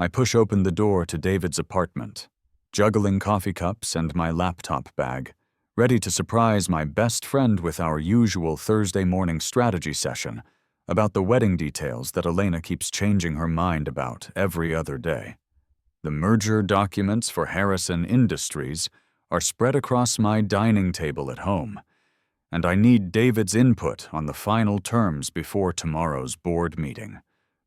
I push open the door to David's apartment, juggling coffee cups and my laptop bag, ready to surprise my best friend with our usual Thursday morning strategy session about the wedding details that Elena keeps changing her mind about every other day. The merger documents for Harrison Industries are spread across my dining table at home, and I need David's input on the final terms before tomorrow's board meeting.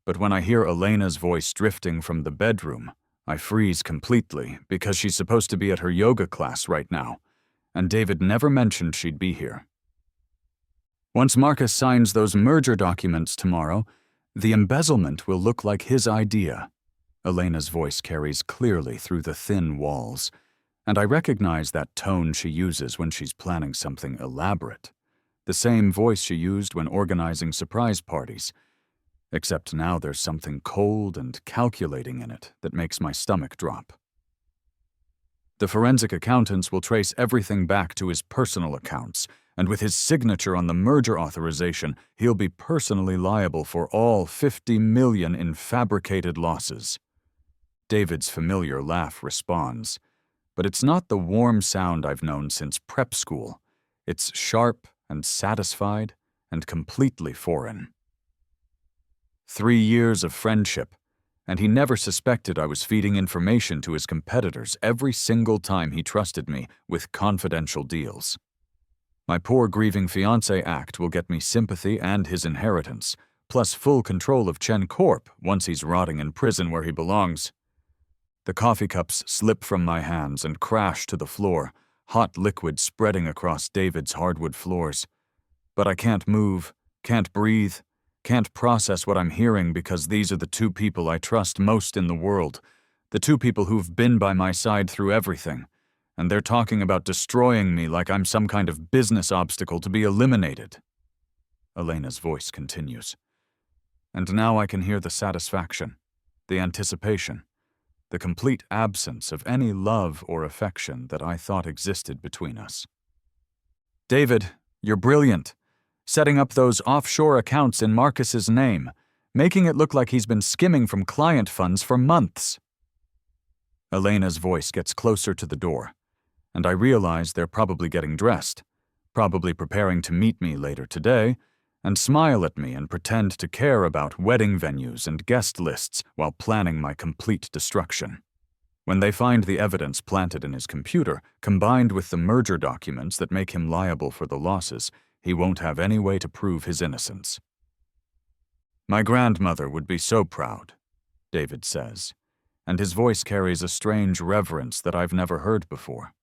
But when I hear Elena's voice drifting from the bedroom, I freeze completely because she's supposed to be at her yoga class right now, and David never mentioned she'd be here. Once Marcus signs those merger documents tomorrow, the embezzlement will look like his idea. Elena's voice carries clearly through the thin walls, and I recognize that tone she uses when she's planning something elaborate, the same voice she used when organizing surprise parties, except now there's something cold and calculating in it that makes my stomach drop. The forensic accountants will trace everything back to his personal accounts, and with his signature on the merger authorization, he'll be personally liable for all $50 million in fabricated losses. David's familiar laugh responds, but it's not the warm sound I've known since prep school. It's sharp and satisfied and completely foreign. 3 years of friendship, and he never suspected I was feeding information to his competitors every single time he trusted me with confidential deals. My poor grieving fiancé act will get me sympathy and his inheritance, plus full control of Chen Corp once he's rotting in prison where he belongs. The coffee cups slip from my hands and crash to the floor, hot liquid spreading across David's hardwood floors. But I can't move, can't breathe, can't process what I'm hearing because these are the two people I trust most in the world, the two people who've been by my side through everything, and they're talking about destroying me like I'm some kind of business obstacle to be eliminated. Elena's voice continues. And now I can hear the satisfaction, the anticipation, the complete absence of any love or affection that I thought existed between us. David, you're brilliant. Setting up those offshore accounts in Marcus's name, making it look like he's been skimming from client funds for months. Elena's voice gets closer to the door, and I realize they're probably getting dressed, probably preparing to meet me later today, and smile at me and pretend to care about wedding venues and guest lists while planning my complete destruction. When they find the evidence planted in his computer, combined with the merger documents that make him liable for the losses, he won't have any way to prove his innocence. My grandmother would be so proud, David says, and his voice carries a strange reverence that I've never heard before.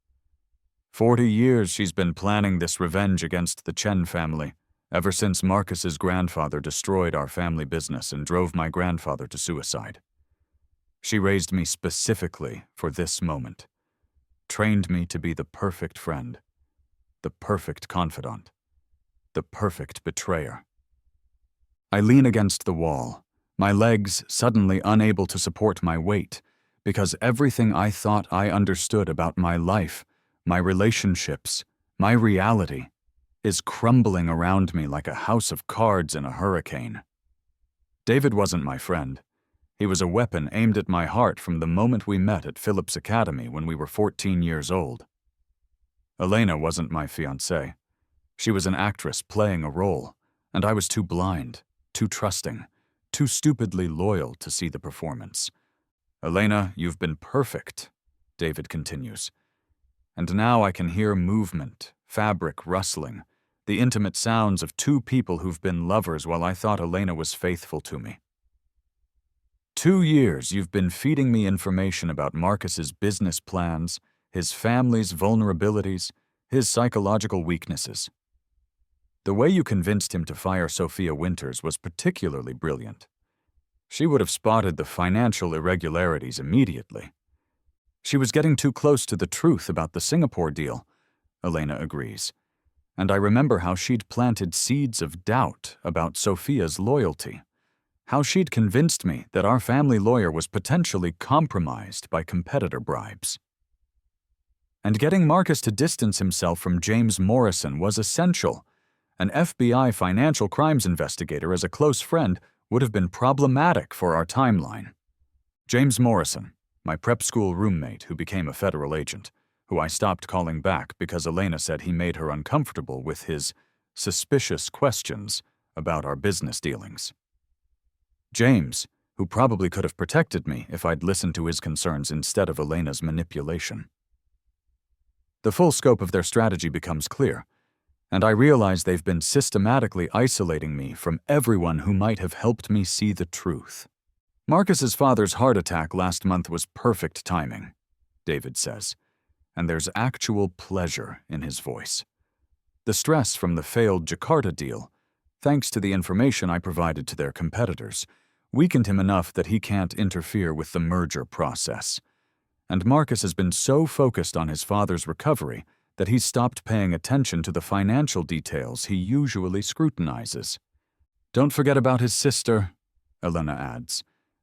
40 years she's been planning this revenge against the Chen family, ever since Marcus's grandfather destroyed our family business and drove my grandfather to suicide. She raised me specifically for this moment, trained me to be the perfect friend, the perfect confidant, the perfect betrayer. I lean against the wall, my legs suddenly unable to support my weight, because everything I thought I understood about my life, my relationships, my reality, is crumbling around me like a house of cards in a hurricane. David wasn't my friend. He was a weapon aimed at my heart from the moment we met at Phillips Academy when we were 14 years old. Elena wasn't my fiancée. She was an actress playing a role, and I was too blind, too trusting, too stupidly loyal to see the performance. Elena, you've been perfect, David continues. And now I can hear movement, fabric rustling, the intimate sounds of two people who've been lovers while I thought Elena was faithful to me. 2 years you've been feeding me information about Marcus's business plans, his family's vulnerabilities, his psychological weaknesses. The way you convinced him to fire Sophia Winters was particularly brilliant. She would have spotted the financial irregularities immediately. She was getting too close to the truth about the Singapore deal, Elena agrees, and I remember how she'd planted seeds of doubt about Sophia's loyalty, how she'd convinced me that our family lawyer was potentially compromised by competitor bribes. And getting Marcus to distance himself from James Morrison was essential. An FBI financial crimes investigator as a close friend would have been problematic for our timeline. James Morrison, my prep school roommate who became a federal agent, who I stopped calling back because Elena said he made her uncomfortable with his suspicious questions about our business dealings. James, who probably could have protected me if I'd listened to his concerns instead of Elena's manipulation. The full scope of their strategy becomes clear, and I realize they've been systematically isolating me from everyone who might have helped me see the truth. Marcus's father's heart attack last month was perfect timing, David says, and there's actual pleasure in his voice. The stress from the failed Jakarta deal, thanks to the information I provided to their competitors, weakened him enough that he can't interfere with the merger process. And Marcus has been so focused on his father's recovery that he's stopped paying attention to the financial details he usually scrutinizes. Don't forget about his sister, Elena adds,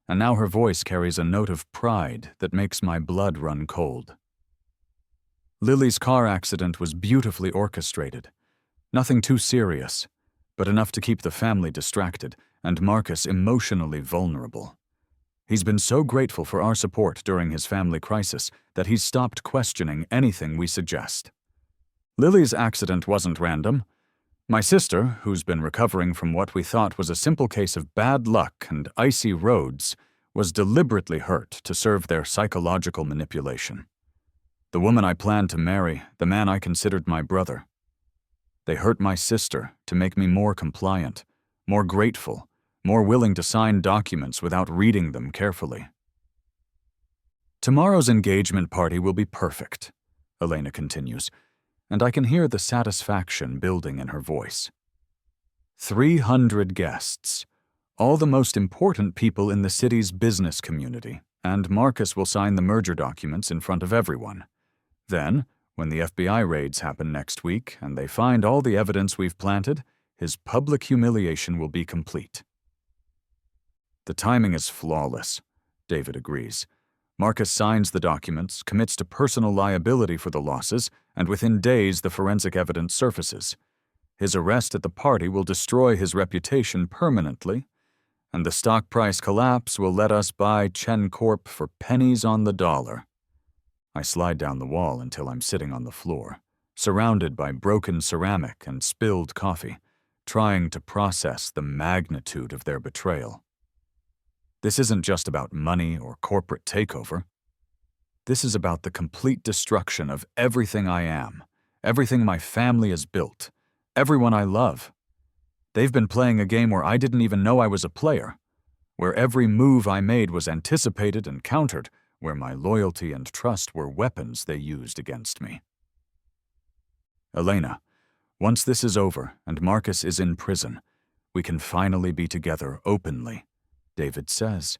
and now her voice carries a note of pride that makes my blood run cold. Lily's car accident was beautifully orchestrated. Nothing too serious, but enough to keep the family distracted and Marcus emotionally vulnerable. He's been so grateful for our support during his family crisis that he's stopped questioning anything we suggest. Lily's accident wasn't random. My sister, who's been recovering from what we thought was a simple case of bad luck and icy roads, was deliberately hurt to serve their psychological manipulation. The woman I planned to marry, the man I considered my brother. They hurt my sister to make me more compliant, more grateful, more willing to sign documents without reading them carefully. Tomorrow's engagement party will be perfect, Elena continues, and I can hear the satisfaction building in her voice. 300 guests, all the most important people in the city's business community, and Marcus will sign the merger documents in front of everyone. Then, when the FBI raids happen next week and they find all the evidence we've planted, his public humiliation will be complete. The timing is flawless, David agrees. Marcus signs the documents, commits to personal liability for the losses, and within days the forensic evidence surfaces. His arrest at the party will destroy his reputation permanently, and the stock price collapse will let us buy Chen Corp for pennies on the dollar. I slide down the wall until I'm sitting on the floor, surrounded by broken ceramic and spilled coffee, trying to process the magnitude of their betrayal. This isn't just about money or corporate takeover. This is about the complete destruction of everything I am, everything my family has built, everyone I love. They've been playing a game where I didn't even know I was a player, where every move I made was anticipated and countered, where my loyalty and trust were weapons they used against me. Elena, once this is over and Marcus is in prison, we can finally be together openly, David says,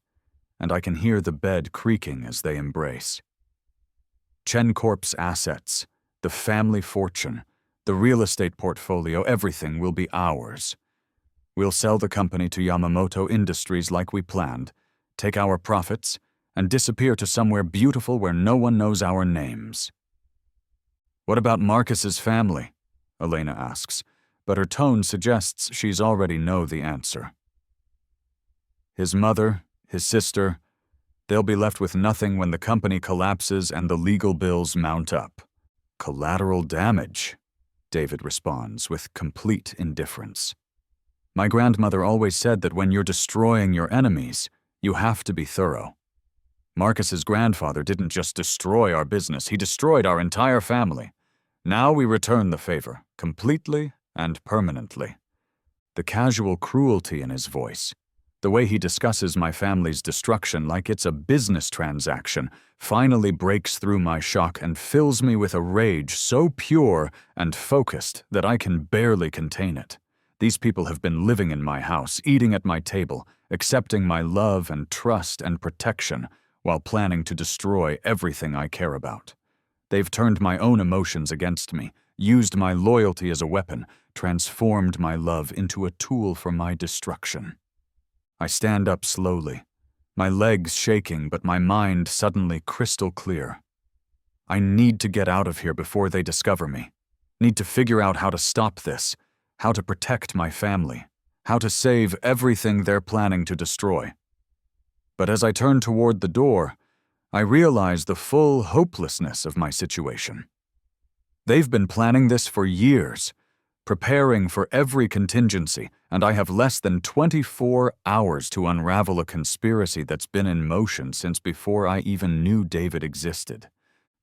and I can hear the bed creaking as they embrace. Chen Corp's assets, the family fortune, the real estate portfolio, everything will be ours. We'll sell the company to Yamamoto Industries like we planned, take our profits, and disappear to somewhere beautiful where no one knows our names. What about Marcus's family? Elena asks, but her tone suggests she's already know the answer. His mother, his sister, they'll be left with nothing when the company collapses and the legal bills mount up. Collateral damage, David responds with complete indifference. My grandmother always said that when you're destroying your enemies, you have to be thorough. Marcus's grandfather didn't just destroy our business, he destroyed our entire family. Now we return the favor, completely and permanently. The casual cruelty in his voice, the way he discusses my family's destruction like it's a business transaction, finally breaks through my shock and fills me with a rage so pure and focused that I can barely contain it. These people have been living in my house, eating at my table, accepting my love and trust and protection, while planning to destroy everything I care about. They've turned my own emotions against me, used my loyalty as a weapon, transformed my love into a tool for my destruction. I stand up slowly, my legs shaking but my mind suddenly crystal clear. I need to get out of here before they discover me. Need to figure out how to stop this, how to protect my family, how to save everything they're planning to destroy. But as I turn toward the door, I realize the full hopelessness of my situation. They've been planning this for years, preparing for every contingency, and I have less than 24 hours to unravel a conspiracy that's been in motion since before I even knew David existed.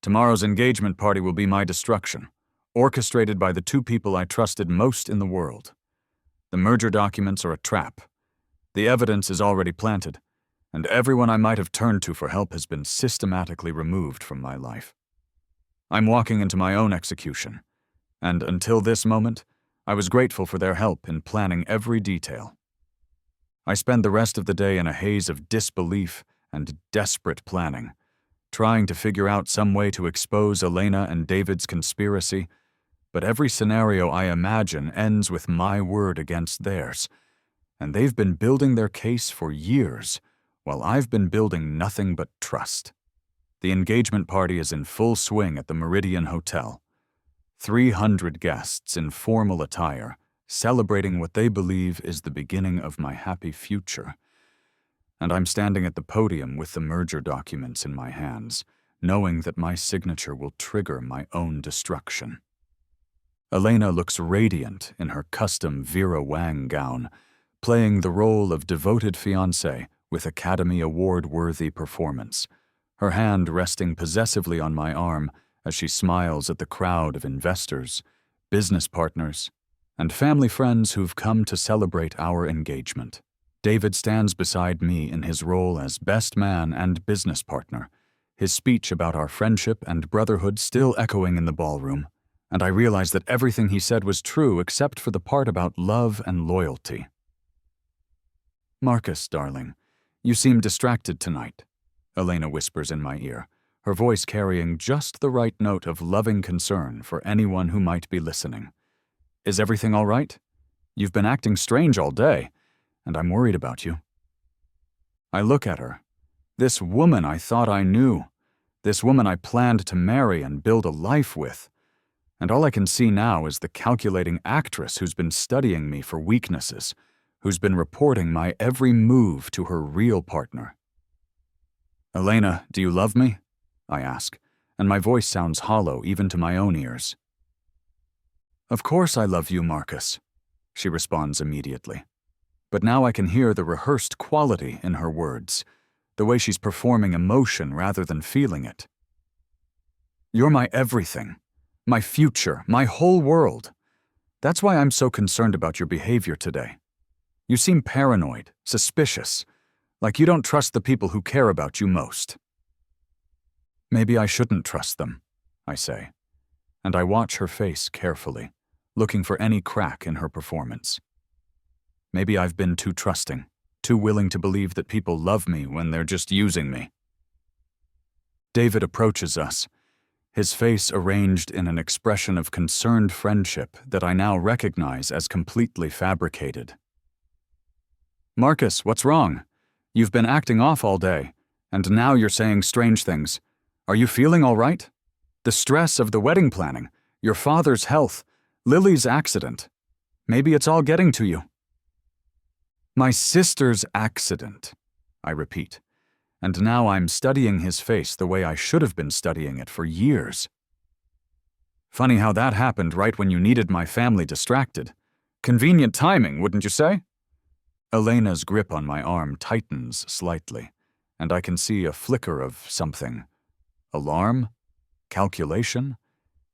Tomorrow's engagement party will be my destruction, orchestrated by the two people I trusted most in the world. The merger documents are a trap. The evidence is already planted, and everyone I might have turned to for help has been systematically removed from my life. I'm walking into my own execution, and until this moment, I was grateful for their help in planning every detail. I spend the rest of the day in a haze of disbelief and desperate planning, trying to figure out some way to expose Elena and David's conspiracy, but every scenario I imagine ends with my word against theirs, and they've been building their case for years, while I've been building nothing but trust. The engagement party is in full swing at the Meridian Hotel. 300 guests in formal attire, celebrating what they believe is the beginning of my happy future. And I'm standing at the podium with the merger documents in my hands, knowing that my signature will trigger my own destruction. Elena looks radiant in her custom Vera Wang gown, playing the role of devoted fiancée with Academy Award-worthy performance, her hand resting possessively on my arm as she smiles at the crowd of investors, business partners, and family friends who've come to celebrate our engagement. David stands beside me in his role as best man and business partner, his speech about our friendship and brotherhood still echoing in the ballroom, and I realize that everything he said was true except for the part about love and loyalty. "Marcus, darling, you seem distracted tonight," Elena whispers in my ear, her voice carrying just the right note of loving concern for anyone who might be listening. "Is everything all right? You've been acting strange all day, and I'm worried about you." I look at her. This woman I thought I knew. This woman I planned to marry and build a life with. And all I can see now is the calculating actress who's been studying me for weaknesses, who's been reporting my every move to her real partner. "Elena, do you love me?" I ask, and my voice sounds hollow even to my own ears. "Of course I love you, Marcus," she responds immediately. But now I can hear the rehearsed quality in her words, the way she's performing emotion rather than feeling it. "You're my everything, my future, my whole world. That's why I'm so concerned about your behavior today. You seem paranoid, suspicious, like you don't trust the people who care about you most." "Maybe I shouldn't trust them," I say, and I watch her face carefully, looking for any crack in her performance. Maybe I've been too trusting, too willing to believe that people love me when they're just using me. David approaches us, his face arranged in an expression of concerned friendship that I now recognize as completely fabricated. "Marcus, what's wrong? You've been acting off all day, and now you're saying strange things. Are you feeling all right? The stress of the wedding planning, your father's health, Lily's accident. Maybe it's all getting to you." "My sister's accident," I repeat, and now I'm studying his face the way I should have been studying it for years. "Funny how that happened right when you needed my family distracted. Convenient timing, wouldn't you say?" Elena's grip on my arm tightens slightly, and I can see a flicker of something. Alarm? Calculation?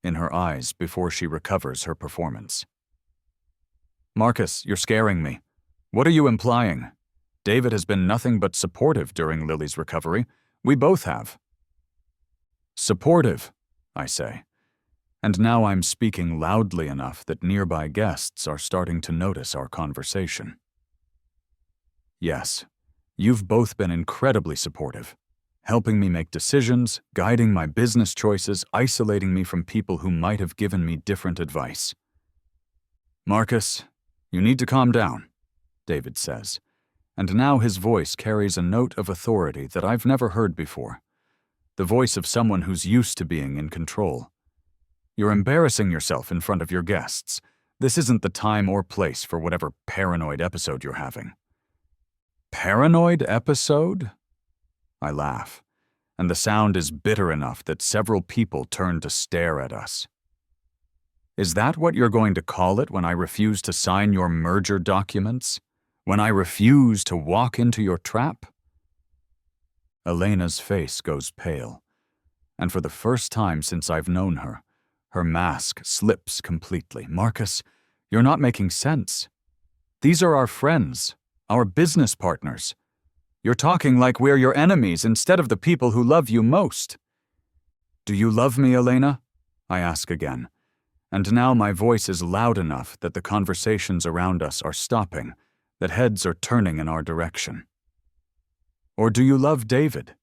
In her eyes before she recovers her performance. "Marcus, you're scaring me. What are you implying? David has been nothing but supportive during Lily's recovery. We both have." "Supportive," I say, and now I'm speaking loudly enough that nearby guests are starting to notice our conversation. "Yes, you've both been incredibly supportive, helping me make decisions, guiding my business choices, isolating me from people who might have given me different advice." "Marcus, you need to calm down," David says, and now his voice carries a note of authority that I've never heard before, the voice of someone who's used to being in control. "You're embarrassing yourself in front of your guests. This isn't the time or place for whatever paranoid episode you're having." "Paranoid episode?" I laugh, and the sound is bitter enough that several people turn to stare at us. Is that what you're going to call it when I refuse to sign your merger documents? When I refuse to walk into your trap? Elena's face goes pale, and for the first time since I've known her, her mask slips completely. Marcus, you're not making sense. These are our friends, our business partners. You're talking like we're your enemies instead of the people who love you most. Do you love me, Elena? I ask again, and now my voice is loud enough that the conversations around us are stopping, that heads are turning in our direction. Or do you love David?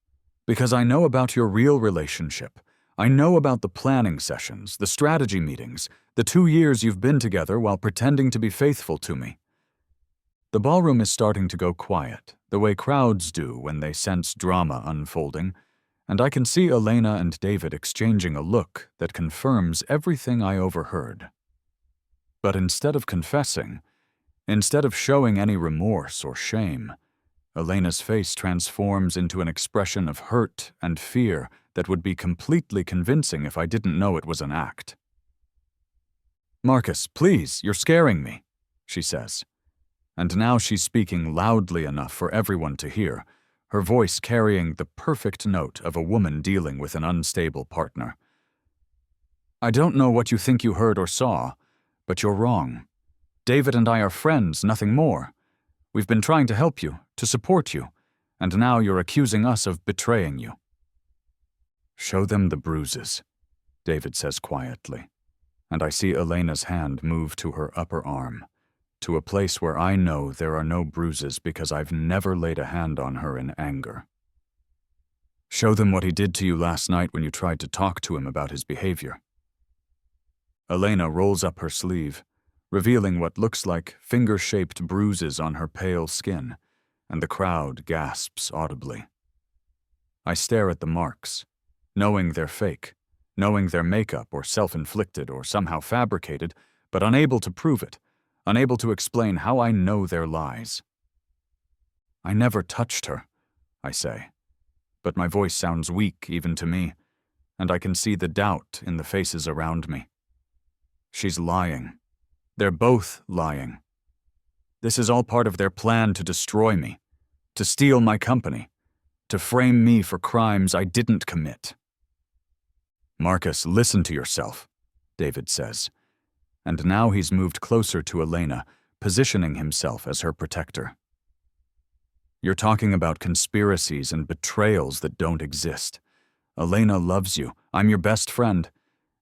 Because I know about your real relationship. I know about the planning sessions, the strategy meetings, the 2 years you've been together while pretending to be faithful to me. The ballroom is starting to go quiet, the way crowds do when they sense drama unfolding, and I can see Elena and David exchanging a look that confirms everything I overheard. But instead of confessing, instead of showing any remorse or shame, Elena's face transforms into an expression of hurt and fear that would be completely convincing if I didn't know it was an act. Marcus, please, you're scaring me, she says. And now she's speaking loudly enough for everyone to hear, her voice carrying the perfect note of a woman dealing with an unstable partner. I don't know what you think you heard or saw, but you're wrong. David and I are friends, nothing more. We've been trying to help you, to support you, and now you're accusing us of betraying you. Show them the bruises, David says quietly, and I see Elena's hand move to her upper arm, to a place where I know there are no bruises because I've never laid a hand on her in anger. Show them what he did to you last night when you tried to talk to him about his behavior. Elena rolls up her sleeve, revealing what looks like finger-shaped bruises on her pale skin, and the crowd gasps audibly. I stare at the marks, knowing they're fake, knowing they're makeup or self-inflicted or somehow fabricated, but unable to prove it, unable to explain how I know they're lies. I never touched her, I say, but my voice sounds weak even to me, and I can see the doubt in the faces around me. She's lying. They're both lying. This is all part of their plan to destroy me, to steal my company, to frame me for crimes I didn't commit. Marcus, listen to yourself, David says, and now he's moved closer to Elena, positioning himself as her protector. You're talking about conspiracies and betrayals that don't exist. Elena loves you, I'm your best friend,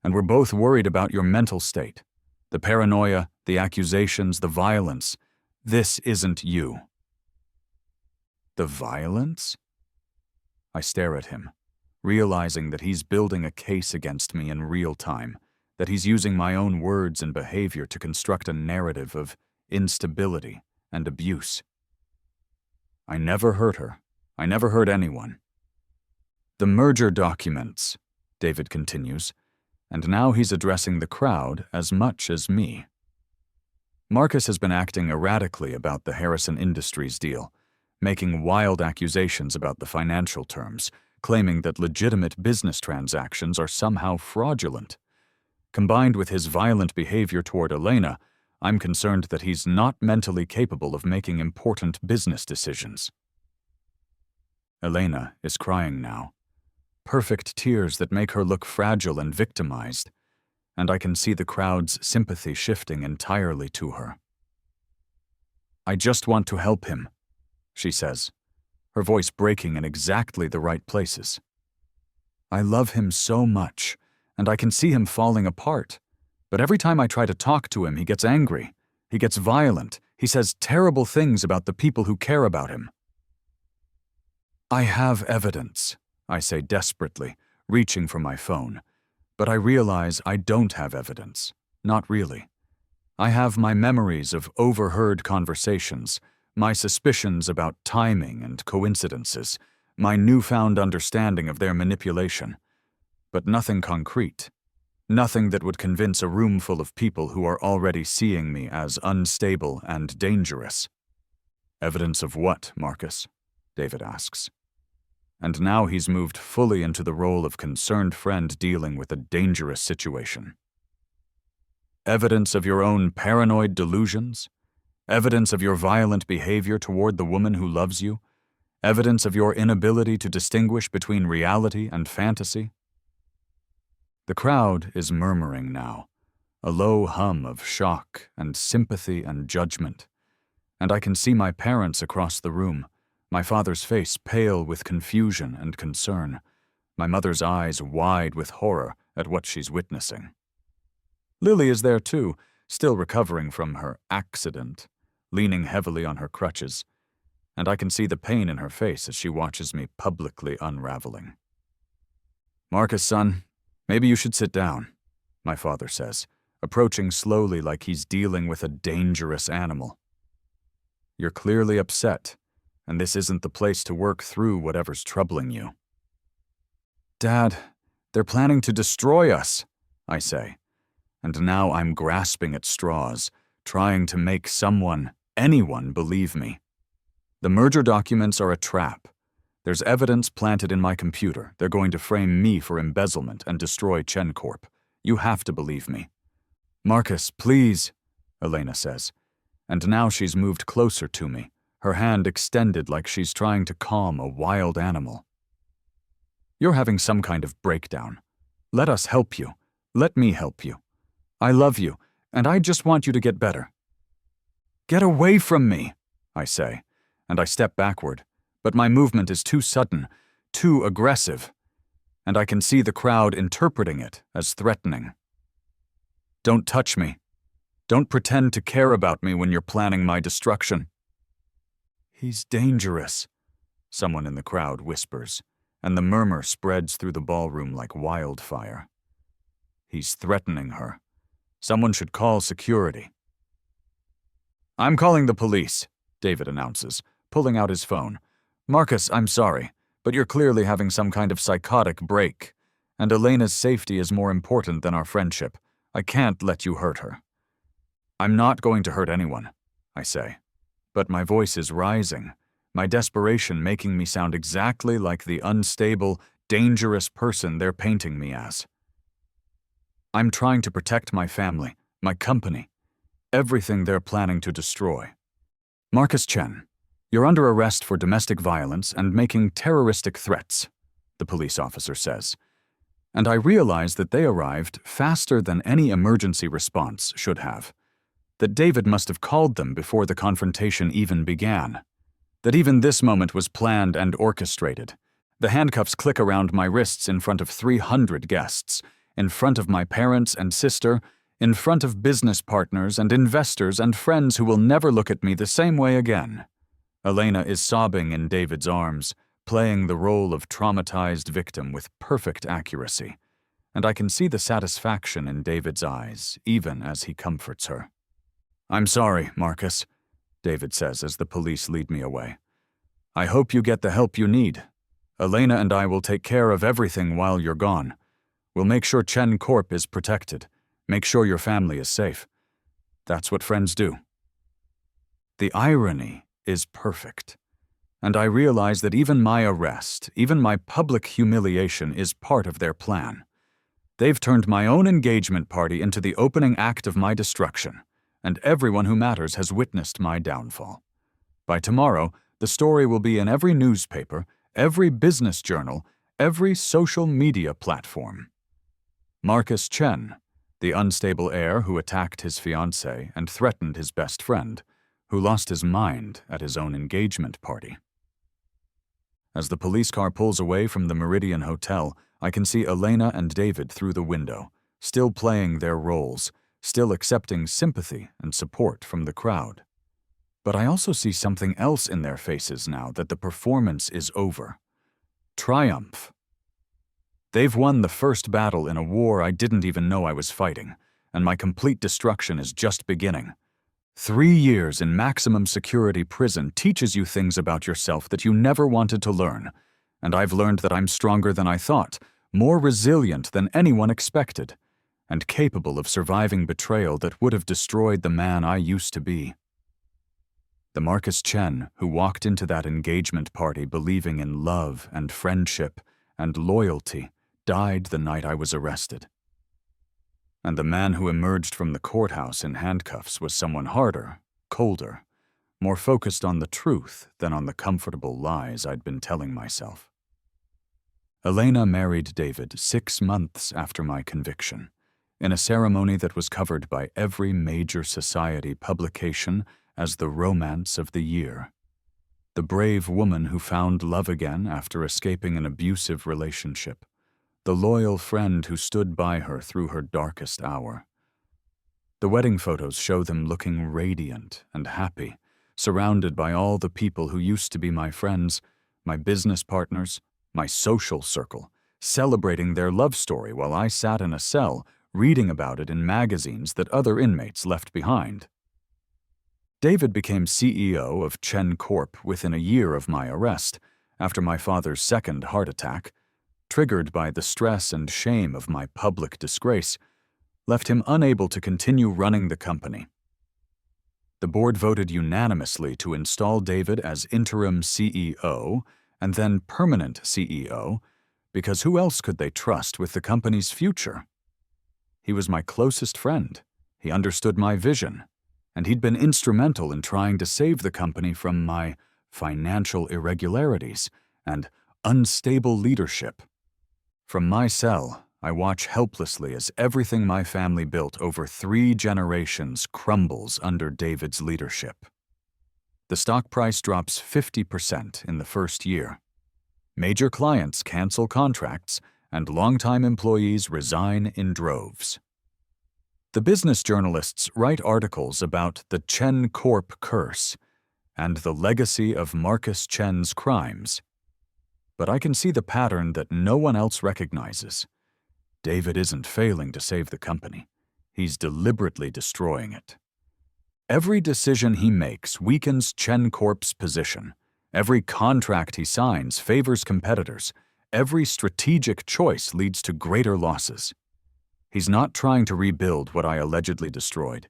and we're both worried about your mental state. The paranoia, the accusations, the violence. This isn't you. The violence? I stare at him, realizing that he's building a case against me in real time, that he's using my own words and behavior to construct a narrative of instability and abuse. I never hurt her. I never hurt anyone. The merger documents, David continues, and now he's addressing the crowd as much as me. Marcus has been acting erratically about the Harrison Industries deal, making wild accusations about the financial terms, claiming that legitimate business transactions are somehow fraudulent. Combined with his violent behavior toward Elena, I'm concerned that he's not mentally capable of making important business decisions. Elena is crying now. Perfect tears that make her look fragile and victimized, and I can see the crowd's sympathy shifting entirely to her. I just want to help him, she says, her voice breaking in exactly the right places. I love him so much, and I can see him falling apart, but every time I try to talk to him, he gets angry, he gets violent, he says terrible things about the people who care about him. I have evidence, I say desperately, reaching for my phone, but I realize I don't have evidence. Not really. I have my memories of overheard conversations, my suspicions about timing and coincidences, my newfound understanding of their manipulation, but nothing concrete, nothing that would convince a room full of people who are already seeing me as unstable and dangerous. Evidence of what, Marcus? David asks. and now he's moved fully into the role of concerned friend dealing with a dangerous situation. Evidence of your own paranoid delusions? Evidence of your violent behavior toward the woman who loves you? Evidence of your inability to distinguish between reality and fantasy? The crowd is murmuring now, a low hum of shock and sympathy and judgment, and I can see my parents across the room, my father's face pale with confusion and concern, my mother's eyes wide with horror at what she's witnessing. Lily is there too, still recovering from her accident, leaning heavily on her crutches, and I can see the pain in her face as she watches me publicly unraveling. "Marcus, son, maybe you should sit down," my father says, approaching slowly like he's dealing with a dangerous animal. "You're clearly upset, and this isn't the place to work through whatever's troubling you." "Dad, they're planning to destroy us," I say, and now I'm grasping at straws, trying to make someone, anyone, believe me. The merger documents are a trap. There's evidence planted in my computer. They're going to frame me for embezzlement and destroy Chen Corp. You have to believe me. "Marcus, please," Elena says, and now she's moved closer to me, her hand extended like she's trying to calm a wild animal. "You're having some kind of breakdown. Let us help you. Let me help you. I love you, and I just want you to get better." "Get away from me," I say, and I step backward, but my movement is too sudden, too aggressive, and I can see the crowd interpreting it as threatening. "Don't touch me. Don't pretend to care about me when you're planning my destruction." "He's dangerous," someone in the crowd whispers, and the murmur spreads through the ballroom like wildfire. "He's threatening her. Someone should call security." "I'm calling the police," David announces, pulling out his phone. "Marcus, I'm sorry, but you're clearly having some kind of psychotic break, and Elena's safety is more important than our friendship. I can't let you hurt her." "I'm not going to hurt anyone," I say, but my voice is rising, my desperation making me sound exactly like the unstable, dangerous person they're painting me as. "I'm trying to protect my family, my company, everything they're planning to destroy. Marcus Chen, you're under arrest for domestic violence and making terroristic threats," the police officer says. And I realize that they arrived faster than any emergency response should have. That David must have called them before the confrontation even began. That even this moment was planned and orchestrated. The handcuffs click around my wrists in front of 300 guests, in front of my parents and sister, in front of business partners and investors and friends who will never look at me the same way again. Elena is sobbing in David's arms, playing the role of traumatized victim with perfect accuracy, and I can see the satisfaction in David's eyes, even as he comforts her. "I'm sorry, Marcus," David says as the police lead me away. "I hope you get the help you need. Elena and I will take care of everything while you're gone. We'll make sure Chen Corp is protected, make sure your family is safe. That's what friends do." The irony is perfect, and I realize that even my arrest, even my public humiliation is part of their plan. They've turned my own engagement party into the opening act of my destruction, and everyone who matters has witnessed my downfall. By tomorrow, the story will be in every newspaper, every business journal, every social media platform. Marcus Chen, the unstable heir who attacked his fiancée and threatened his best friend, who lost his mind at his own engagement party. As the police car pulls away from the Meridian Hotel, I can see Elena and David through the window, still playing their roles, still accepting sympathy and support from the crowd. But I also see something else in their faces now that the performance is over. Triumph. They've won the first battle in a war I didn't even know I was fighting, and my complete destruction is just beginning. 3 years in maximum security prison teaches you things about yourself that you never wanted to learn, and I've learned that I'm stronger than I thought, more resilient than anyone expected, and capable of surviving betrayal that would have destroyed the man I used to be. The Marcus Chen who walked into that engagement party believing in love and friendship and loyalty died the night I was arrested. And the man who emerged from the courthouse in handcuffs was someone harder, colder, more focused on the truth than on the comfortable lies I'd been telling myself. Elena married David 6 months after my conviction, in a ceremony that was covered by every major society publication as the romance of the year. The brave woman who found love again after escaping an abusive relationship. The loyal friend who stood by her through her darkest hour. The wedding photos show them looking radiant and happy, surrounded by all the people who used to be my friends, my business partners, my social circle, celebrating their love story while I sat in a cell reading about it in magazines that other inmates left behind. David became CEO of Chen Corp within a year of my arrest, after my father's second heart attack, triggered by the stress and shame of my public disgrace, left him unable to continue running the company. The board voted unanimously to install David as interim CEO and then permanent CEO, because who else could they trust with the company's future? He was my closest friend, he understood my vision, and he'd been instrumental in trying to save the company from my financial irregularities and unstable leadership. From my cell, I watch helplessly as everything my family built over 3 generations crumbles under David's leadership. The stock price drops 50% in the first year. Major clients cancel contracts, and longtime employees resign in droves. The business journalists write articles about the Chen Corp curse and the legacy of Marcus Chen's crimes. But I can see the pattern that no one else recognizes. David isn't failing to save the company. He's deliberately destroying it. Every decision he makes weakens Chen Corp's position. Every contract he signs favors competitors. Every strategic choice leads to greater losses. He's not trying to rebuild what I allegedly destroyed.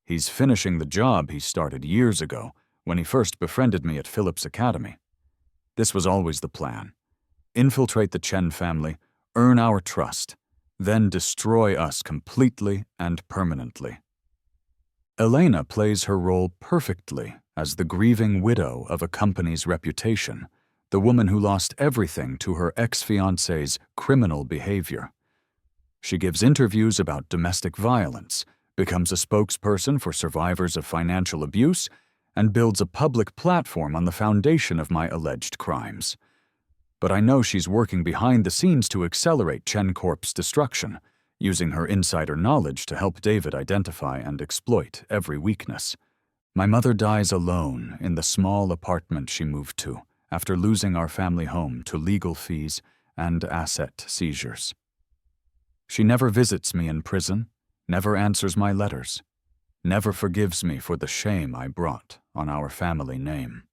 He's finishing the job he started years ago when he first befriended me at Phillips Academy. This was always the plan. Infiltrate the Chen family, earn our trust, then destroy us completely and permanently. Elena plays her role perfectly as the grieving widow of a company's reputation, the woman who lost everything to her ex-fiancé's criminal behavior. She gives interviews about domestic violence, becomes a spokesperson for survivors of financial abuse, and builds a public platform on the foundation of my alleged crimes. But I know she's working behind the scenes to accelerate Chen Corp's destruction, using her insider knowledge to help David identify and exploit every weakness. My mother dies alone in the small apartment she moved to after losing our family home to legal fees and asset seizures. She never visits me in prison, never answers my letters, never forgives me for the shame I brought on our family name.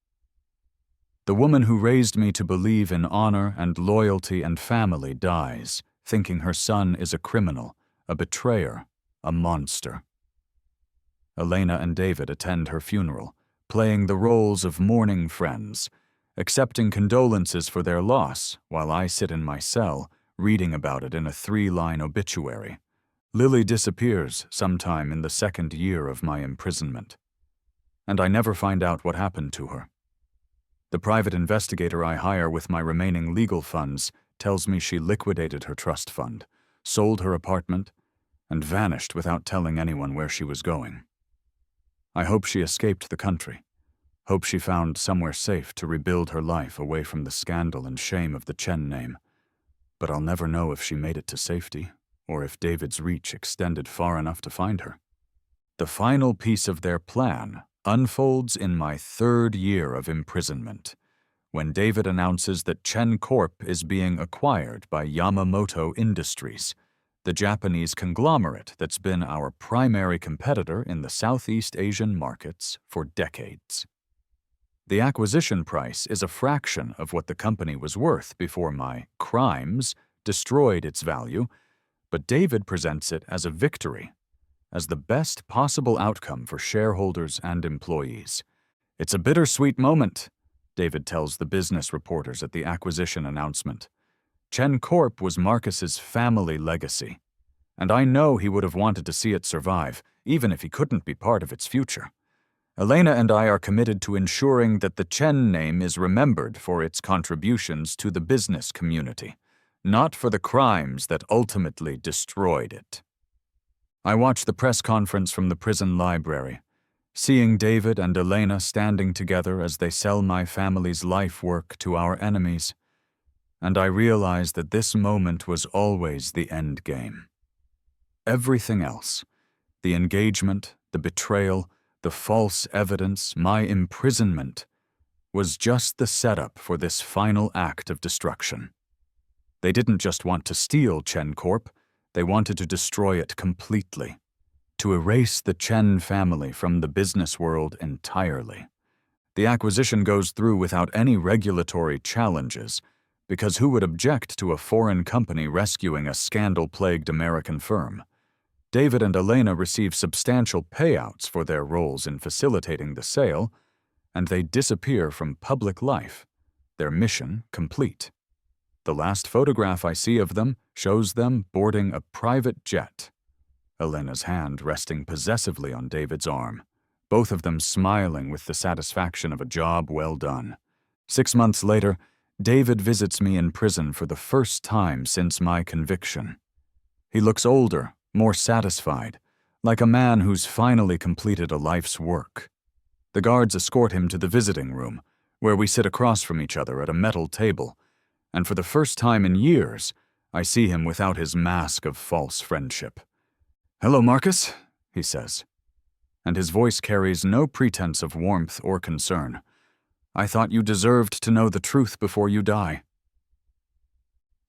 The woman who raised me to believe in honor and loyalty and family dies, thinking her son is a criminal, a betrayer, a monster. Elena and David attend her funeral, playing the roles of mourning friends, accepting condolences for their loss while I sit in my cell, reading about it in a 3-line obituary. Lily disappears sometime in the 2nd year of my imprisonment, and I never find out what happened to her. The private investigator I hire with my remaining legal funds tells me she liquidated her trust fund, sold her apartment, and vanished without telling anyone where she was going. I hope she escaped the country, hope she found somewhere safe to rebuild her life away from the scandal and shame of the Chen name. But I'll never know if she made it to safety, or if David's reach extended far enough to find her. The final piece of their plan unfolds in my 3rd year of imprisonment, when David announces that Chen Corp is being acquired by Yamamoto Industries, the Japanese conglomerate that's been our primary competitor in the Southeast Asian markets for decades. The acquisition price is a fraction of what the company was worth before my crimes destroyed its value, but David presents it as a victory, as the best possible outcome for shareholders and employees. It's a bittersweet moment, David tells the business reporters at the acquisition announcement. Chen Corp was Marcus's family legacy, and I know he would have wanted to see it survive, even if he couldn't be part of its future. Elena and I are committed to ensuring that the Chen name is remembered for its contributions to the business community, not for the crimes that ultimately destroyed it. I watch the press conference from the prison library, seeing David and Elena standing together as they sell my family's life work to our enemies, and I realize that this moment was always the end game. Everything else, the engagement, the betrayal, the false evidence, my imprisonment, was just the setup for this final act of destruction. They didn't just want to steal Chen Corp, they wanted to destroy it completely, to erase the Chen family from the business world entirely. The acquisition goes through without any regulatory challenges, because who would object to a foreign company rescuing a scandal-plagued American firm? David and Elena receive substantial payouts for their roles in facilitating the sale, and they disappear from public life, their mission complete. The last photograph I see of them shows them boarding a private jet, Elena's hand resting possessively on David's arm, both of them smiling with the satisfaction of a job well done. 6 months later, David visits me in prison for the first time since my conviction. He looks older, more satisfied, like a man who's finally completed a life's work. The guards escort him to the visiting room, where we sit across from each other at a metal table, and for the first time in years, I see him without his mask of false friendship. "Hello, Marcus," he says, and his voice carries no pretense of warmth or concern. "I thought you deserved to know the truth before you die."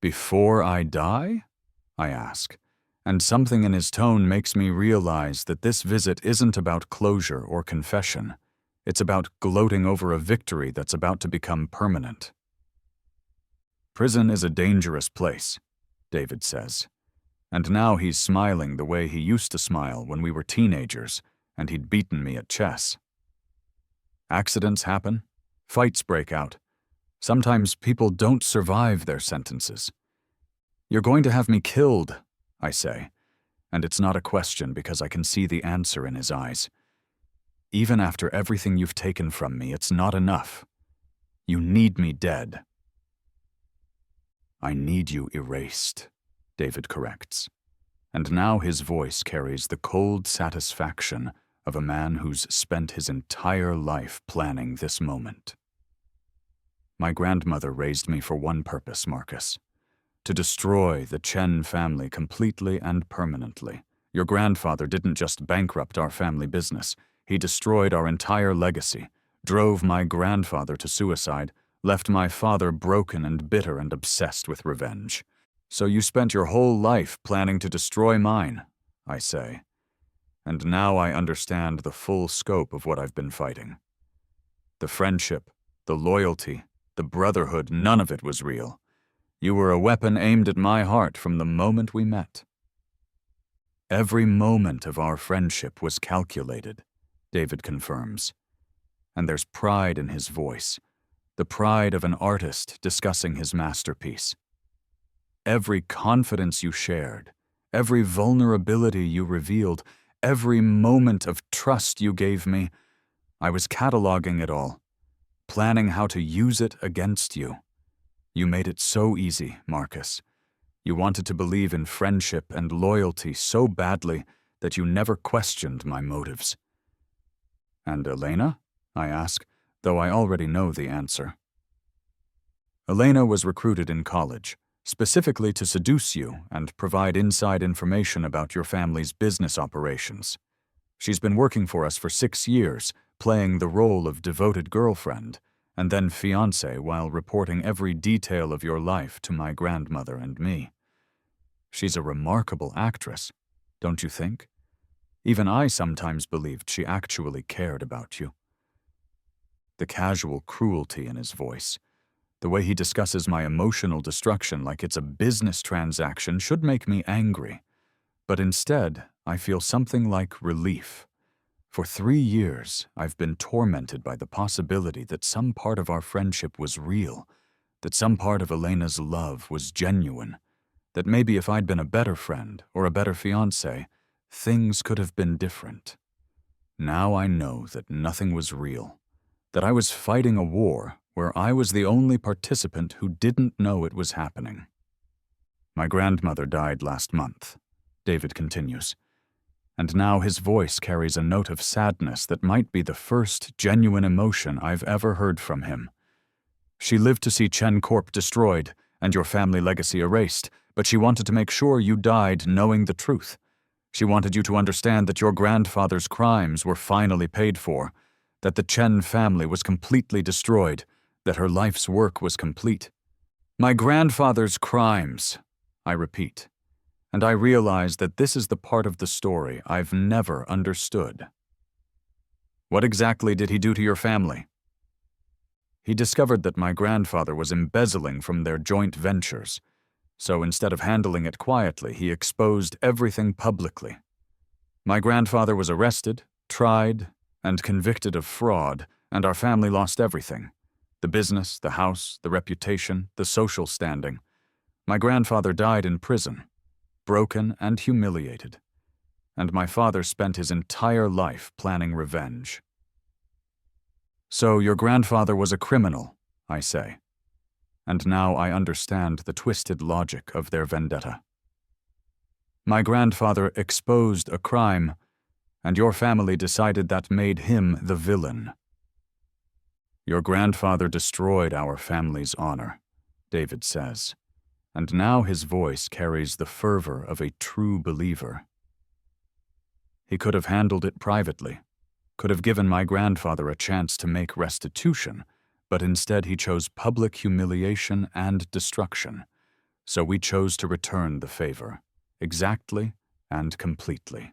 "Before I die?" I ask, and something in his tone makes me realize that this visit isn't about closure or confession. It's about gloating over a victory that's about to become permanent. "Prison is a dangerous place," David says, and now he's smiling the way he used to smile when we were teenagers and he'd beaten me at chess. "Accidents happen. Fights break out. Sometimes people don't survive their sentences. You're going to have me killed," I say, and it's not a question because I can see the answer in his eyes. "Even after everything you've taken from me, it's not enough. You need me dead." "I need you erased," David corrects, and now his voice carries the cold satisfaction of a man who's spent his entire life planning this moment. "My grandmother raised me for one purpose, Marcus. To destroy the Chen family completely and permanently. Your grandfather didn't just bankrupt our family business. He destroyed our entire legacy, drove my grandfather to suicide, left my father broken and bitter and obsessed with revenge. So you spent your whole life planning to destroy mine," I say. And now I understand the full scope of what I've been fighting. The friendship, the loyalty, the brotherhood, none of it was real. You were a weapon aimed at my heart from the moment we met. "Every moment of our friendship was calculated," David confirms. And there's pride in his voice, the pride of an artist discussing his masterpiece. "Every confidence you shared, every vulnerability you revealed, every moment of trust you gave me, I was cataloging it all, planning how to use it against you. You made it so easy, Marcus. You wanted to believe in friendship and loyalty so badly that you never questioned my motives." "And Elena?" I ask, though I already know the answer. "Elena was recruited in college, specifically to seduce you and provide inside information about your family's business operations. She's been working for us for 6 years, playing the role of devoted girlfriend, and then fiancé while reporting every detail of your life to my grandmother and me. She's a remarkable actress, don't you think? Even I sometimes believed she actually cared about you." The casual cruelty in his voice, the way he discusses my emotional destruction like it's a business transaction, should make me angry. But instead, I feel something like relief. For 3 years, I've been tormented by the possibility that some part of our friendship was real, that some part of Elena's love was genuine, that maybe if I'd been a better friend or a better fiancé, things could have been different. Now I know that nothing was real, that I was fighting a war where I was the only participant who didn't know it was happening. My grandmother died last month, David continues, and now his voice carries a note of sadness that might be the first genuine emotion I've ever heard from him. She lived to see Chen Corp destroyed and your family legacy erased, but she wanted to make sure you died knowing the truth. She wanted you to understand that your grandfather's crimes were finally paid for, that the Chen family was completely destroyed, that her life's work was complete. My grandfather's crimes, I repeat, and I realize that this is the part of the story I've never understood. What exactly did he do to your family? He discovered that my grandfather was embezzling from their joint ventures, so instead of handling it quietly, he exposed everything publicly. My grandfather was arrested, tried, and convicted of fraud, and our family lost everything. The business, the house, the reputation, the social standing. My grandfather died in prison, broken and humiliated, and my father spent his entire life planning revenge. So your grandfather was a criminal, I say, and now I understand the twisted logic of their vendetta. My grandfather exposed a crime, and your family decided that made him the villain. Your grandfather destroyed our family's honor, David says, and now his voice carries the fervor of a true believer. He could have handled it privately, could have given my grandfather a chance to make restitution, but instead he chose public humiliation and destruction, so we chose to return the favor, exactly and completely.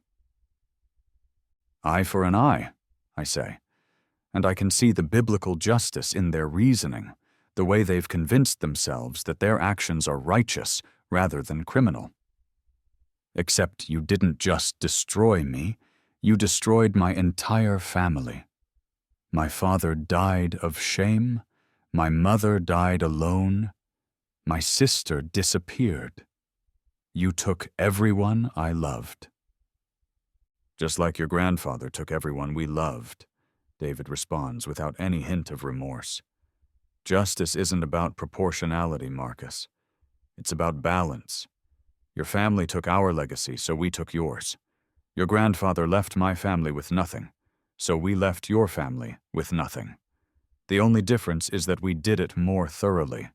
Eye for an eye, I say, and I can see the biblical justice in their reasoning, the way they've convinced themselves that their actions are righteous rather than criminal. Except you didn't just destroy me, you destroyed my entire family. My father died of shame, my mother died alone, my sister disappeared. You took everyone I loved. Just like your grandfather took everyone we loved, David responds without any hint of remorse. Justice isn't about proportionality, Marcus. It's about balance. Your family took our legacy, so we took yours. Your grandfather left my family with nothing, so we left your family with nothing. The only difference is that we did it more thoroughly.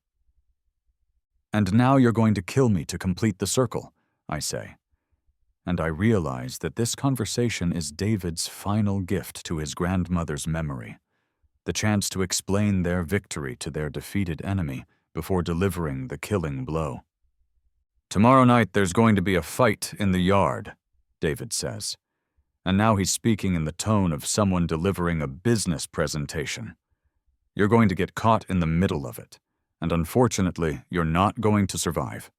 And now you're going to kill me to complete the circle, I say. And I realize that this conversation is David's final gift to his grandmother's memory, the chance to explain their victory to their defeated enemy before delivering the killing blow. Tomorrow night there's going to be a fight in the yard, David says, and now he's speaking in the tone of someone delivering a business presentation. You're going to get caught in the middle of it, and unfortunately, you're not going to survive.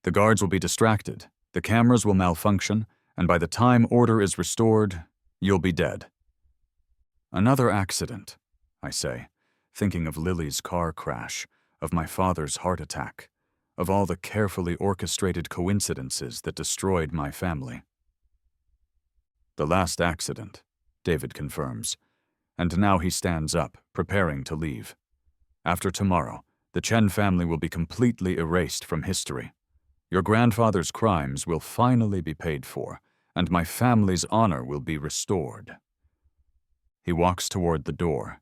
The guards will be distracted, the cameras will malfunction, and by the time order is restored, you'll be dead. Another accident, I say, thinking of Lily's car crash, of my father's heart attack, of all the carefully orchestrated coincidences that destroyed my family. The last accident, David confirms, and now he stands up, preparing to leave. After tomorrow, the Chen family will be completely erased from history. Your grandfather's crimes will finally be paid for, and my family's honor will be restored. He walks toward the door,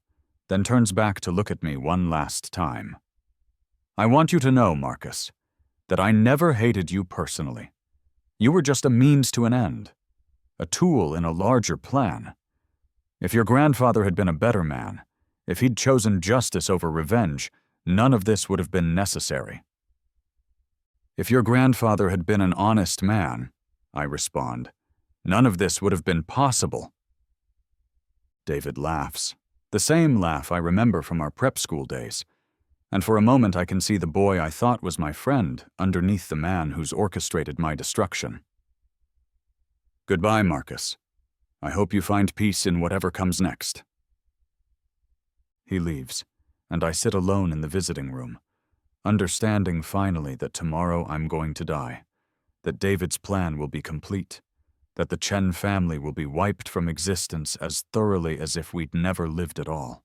then turns back to look at me one last time. I want you to know, Marcus, that I never hated you personally. You were just a means to an end, a tool in a larger plan. If your grandfather had been a better man, if he'd chosen justice over revenge, none of this would have been necessary. If your grandfather had been an honest man, I respond, none of this would have been possible. David laughs, the same laugh I remember from our prep school days, and for a moment I can see the boy I thought was my friend underneath the man who's orchestrated my destruction. Goodbye, Marcus. I hope you find peace in whatever comes next." He leaves, and I sit alone in the visiting room, understanding finally that tomorrow I'm going to die, that David's plan will be complete, that the Chen family will be wiped from existence as thoroughly as if we'd never lived at all.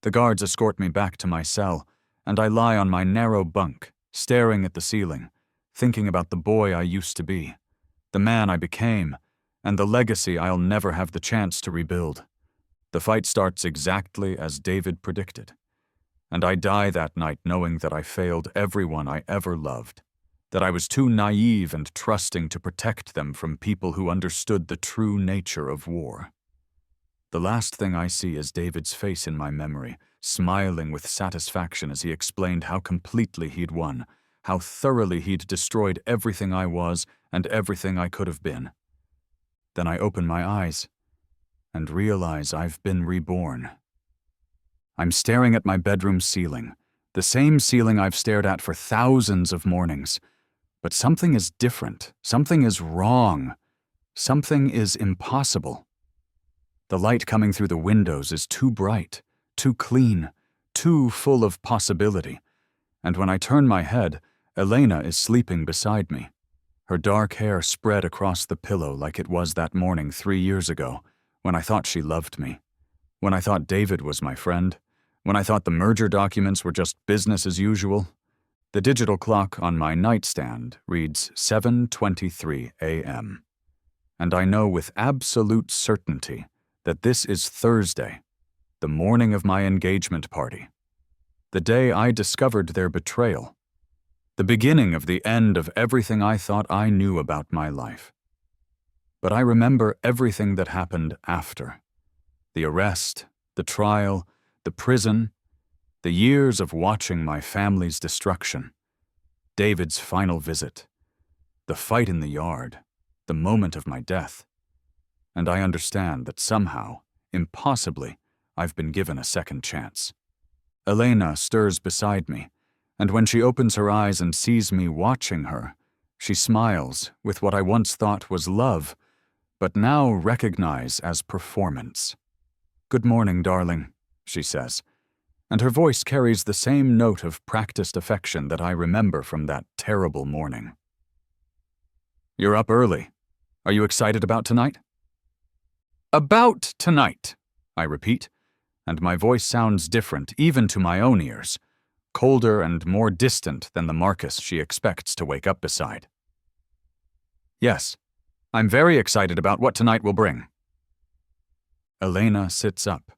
The guards escort me back to my cell, and I lie on my narrow bunk, staring at the ceiling, thinking about the boy I used to be, the man I became, and the legacy I'll never have the chance to rebuild. The fight starts exactly as David predicted, and I die that night knowing that I failed everyone I ever loved, that I was too naive and trusting to protect them from people who understood the true nature of war. The last thing I see is David's face in my memory, smiling with satisfaction as he explained how completely he'd won, how thoroughly he'd destroyed everything I was and everything I could have been. Then I open my eyes and realize I've been reborn. I'm staring at my bedroom ceiling, the same ceiling I've stared at for thousands of mornings. But something is different, something is wrong, something is impossible. The light coming through the windows is too bright, too clean, too full of possibility. And when I turn my head, Elena is sleeping beside me, her dark hair spread across the pillow like it was that morning 3 years ago, when I thought she loved me, when I thought David was my friend, when I thought the merger documents were just business as usual. The digital clock on my nightstand reads 7:23 a.m., and I know with absolute certainty that this is Thursday, the morning of my engagement party, the day I discovered their betrayal, the beginning of the end of everything I thought I knew about my life. But I remember everything that happened after: the arrest, the trial, the prison, the years of watching my family's destruction, David's final visit, the fight in the yard, the moment of my death. And I understand that somehow, impossibly, I've been given a second chance. Elena stirs beside me, and when she opens her eyes and sees me watching her, she smiles with what I once thought was love, but now recognize as performance. "Good morning, darling," she says, and her voice carries the same note of practiced affection that I remember from that terrible morning. "You're up early. Are you excited about tonight?" "About tonight," I repeat, and my voice sounds different even to my own ears, colder and more distant than the Marcus she expects to wake up beside. "Yes, I'm very excited about what tonight will bring." Elena sits up,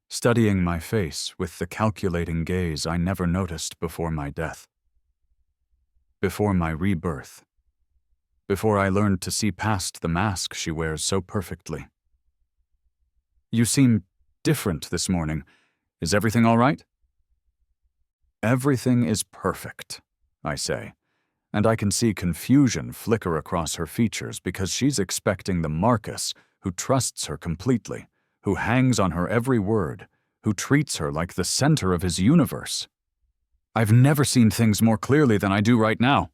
studying my face with the calculating gaze I never noticed before my death. Before my rebirth. Before I learned to see past the mask she wears so perfectly. "You seem different this morning. Is everything all right?" "Everything is perfect," I say, and I can see confusion flicker across her features because she's expecting the Marcus who trusts her completely, who hangs on her every word, who treats her like the center of his universe. I've never seen things more clearly than I do right now.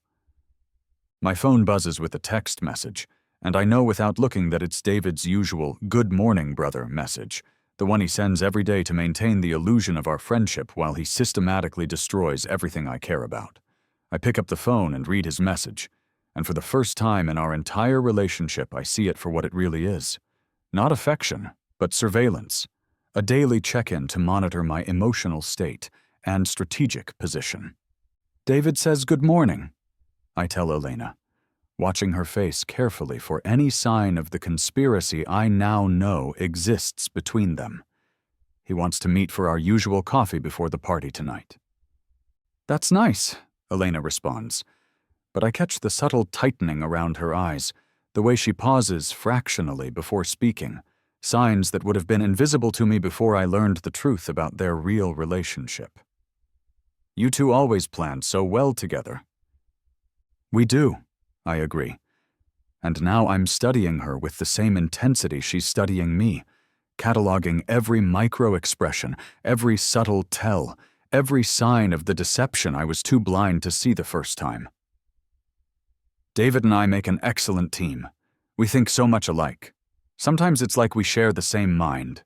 My phone buzzes with a text message, and I know without looking that it's David's usual "Good morning, brother" message, the one he sends every day to maintain the illusion of our friendship while he systematically destroys everything I care about. I pick up the phone and read his message, and for the first time in our entire relationship I see it for what it really is. Not affection, but surveillance. A daily check-in to monitor my emotional state and strategic position. "David says good morning," I tell Elena, watching her face carefully for any sign of the conspiracy I now know exists between them. "He wants to meet for our usual coffee before the party tonight." "That's nice," Elena responds, but I catch the subtle tightening around her eyes, the way she pauses fractionally before speaking, signs that would have been invisible to me before I learned the truth about their real relationship. "You two always planned so well together." "We do," I agree. And now I'm studying her with the same intensity she's studying me, cataloging every micro-expression, every subtle tell, every sign of the deception I was too blind to see the first time. "David and I make an excellent team. We think so much alike. Sometimes it's like we share the same mind.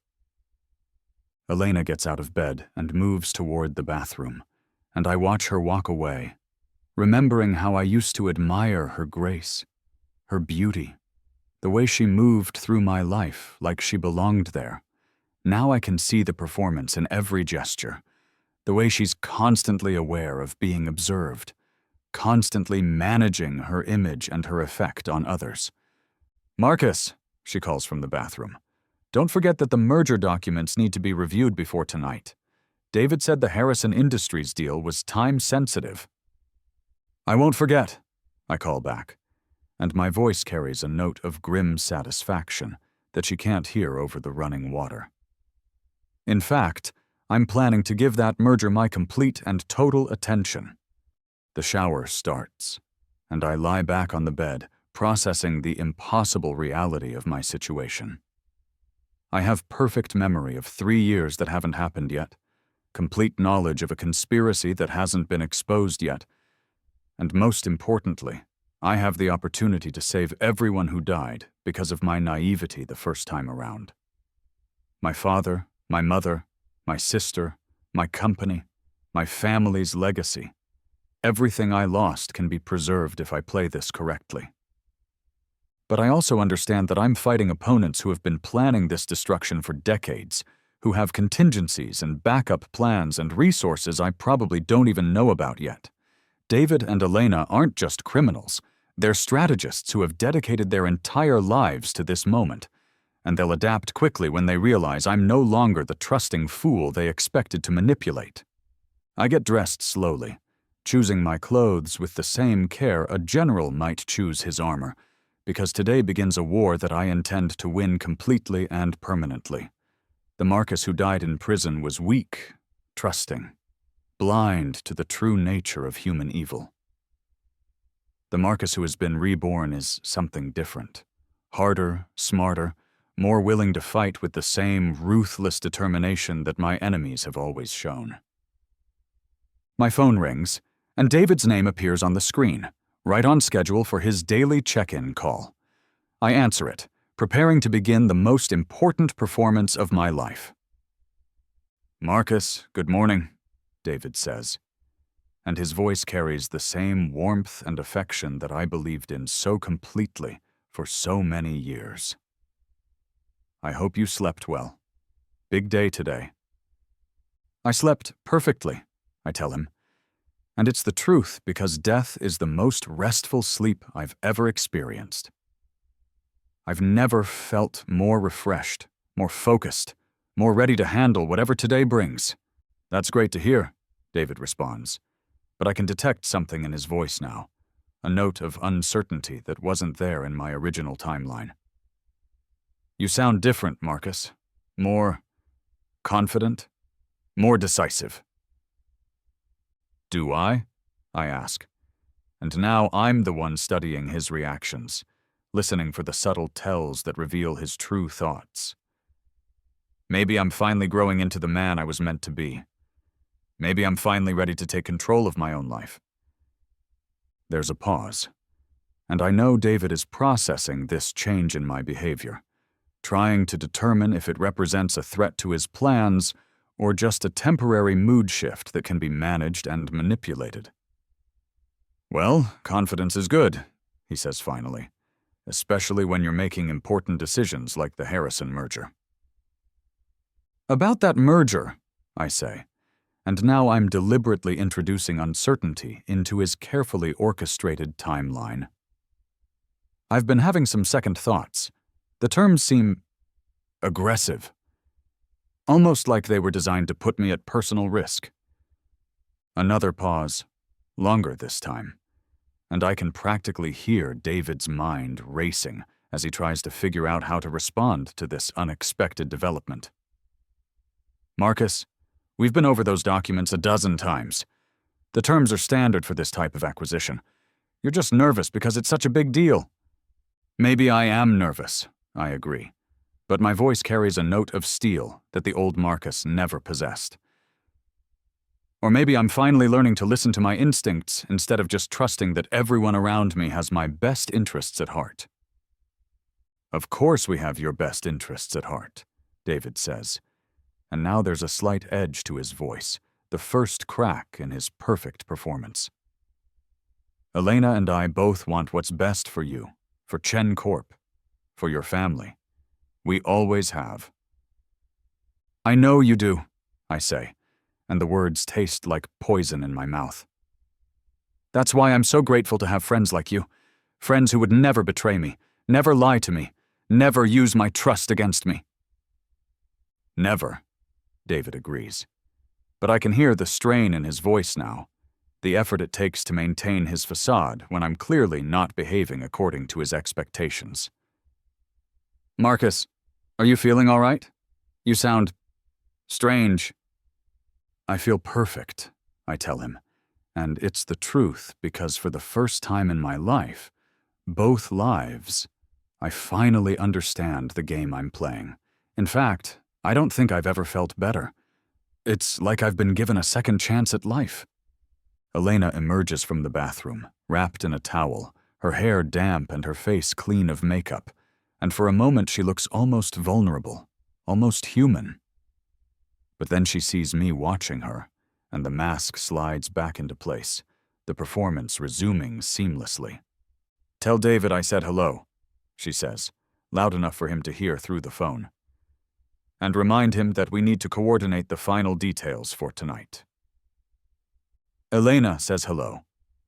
Elena gets out of bed and moves toward the bathroom, and I watch her walk away, remembering how I used to admire her grace, her beauty, the way she moved through my life like she belonged there. Now I can see the performance in every gesture, the way she's constantly aware of being observed, constantly managing her image and her effect on others. "Marcus," she calls from the bathroom, "don't forget that the merger documents need to be reviewed before tonight. David said the Harrison Industries deal was time-sensitive." "I won't forget," I call back, and my voice carries a note of grim satisfaction that she can't hear over the running water. In fact, I'm planning to give that merger my complete and total attention. The shower starts, and I lie back on the bed, processing the impossible reality of my situation. I have perfect memory of 3 years that haven't happened yet, complete knowledge of a conspiracy that hasn't been exposed yet, and most importantly, I have the opportunity to save everyone who died because of my naivety the first time around. My father, my mother, my sister, my company, my family's legacy. Everything I lost can be preserved if I play this correctly. But I also understand that I'm fighting opponents who have been planning this destruction for decades, who have contingencies and backup plans and resources I probably don't even know about yet. David and Elena aren't just criminals, they're strategists who have dedicated their entire lives to this moment, and they'll adapt quickly when they realize I'm no longer the trusting fool they expected to manipulate. I get dressed slowly, choosing my clothes with the same care a general might choose his armor, because today begins a war that I intend to win completely and permanently. The Marcus who died in prison was weak, trusting, blind to the true nature of human evil. The Marcus who has been reborn is something different, harder, smarter, more willing to fight with the same ruthless determination that my enemies have always shown. My phone rings, and David's name appears on the screen, right on schedule for his daily check-in call. I answer it, preparing to begin the most important performance of my life. "Marcus, good morning," David says, and his voice carries the same warmth and affection that I believed in so completely for so many years. "I hope you slept well. Big day today." "I slept perfectly," I tell him, and it's the truth because death is the most restful sleep I've ever experienced. I've never felt more refreshed, more focused, more ready to handle whatever today brings. "That's great to hear," David responds, but I can detect something in his voice now, a note of uncertainty that wasn't there in my original timeline. "You sound different, Marcus. More confident, more decisive." "Do I?" I ask. And now I'm the one studying his reactions, listening for the subtle tells that reveal his true thoughts. Maybe I'm finally growing into the man I was meant to be. Maybe I'm finally ready to take control of my own life. There's a pause, and I know David is processing this change in my behavior, trying to determine if it represents a threat to his plans or just a temporary mood shift that can be managed and manipulated. "Well, confidence is good," he says finally, "especially when you're making important decisions like the Harrison merger." "About that merger," I say, and now I'm deliberately introducing uncertainty into his carefully orchestrated timeline. "I've been having some second thoughts. The terms seem aggressive, almost like they were designed to put me at personal risk." Another pause, longer this time, and I can practically hear David's mind racing as he tries to figure out how to respond to this unexpected development. "Marcus, we've been over those documents a dozen times. The terms are standard for this type of acquisition. You're just nervous because it's such a big deal." "Maybe I am nervous," I agree, but my voice carries a note of steel that the old Marcus never possessed. "Or maybe I'm finally learning to listen to my instincts instead of just trusting that everyone around me has my best interests at heart." Of course we have your best interests at heart, David says. And now there's a slight edge to his voice, the first crack in his perfect performance. Elena and I both want what's best for you, for Chen Corp, for your family. We always have. I know you do, I say, and the words taste like poison in my mouth. That's why I'm so grateful to have friends like you, friends who would never betray me, never lie to me, never use my trust against me. Never, David agrees. But I can hear the strain in his voice now, the effort it takes to maintain his facade when I'm clearly not behaving according to his expectations. Marcus, are you feeling all right? You sound strange. I feel perfect, I tell him, and it's the truth because for the first time in my life, both lives, I finally understand the game I'm playing. In fact, I don't think I've ever felt better. It's like I've been given a second chance at life. Elena emerges from the bathroom, wrapped in a towel, her hair damp and her face clean of makeup, and for a moment she looks almost vulnerable, almost human. But then she sees me watching her, and the mask slides back into place, the performance resuming seamlessly. Tell David I said hello, she says, loud enough for him to hear through the phone. And remind him that we need to coordinate the final details for tonight. Elena says hello,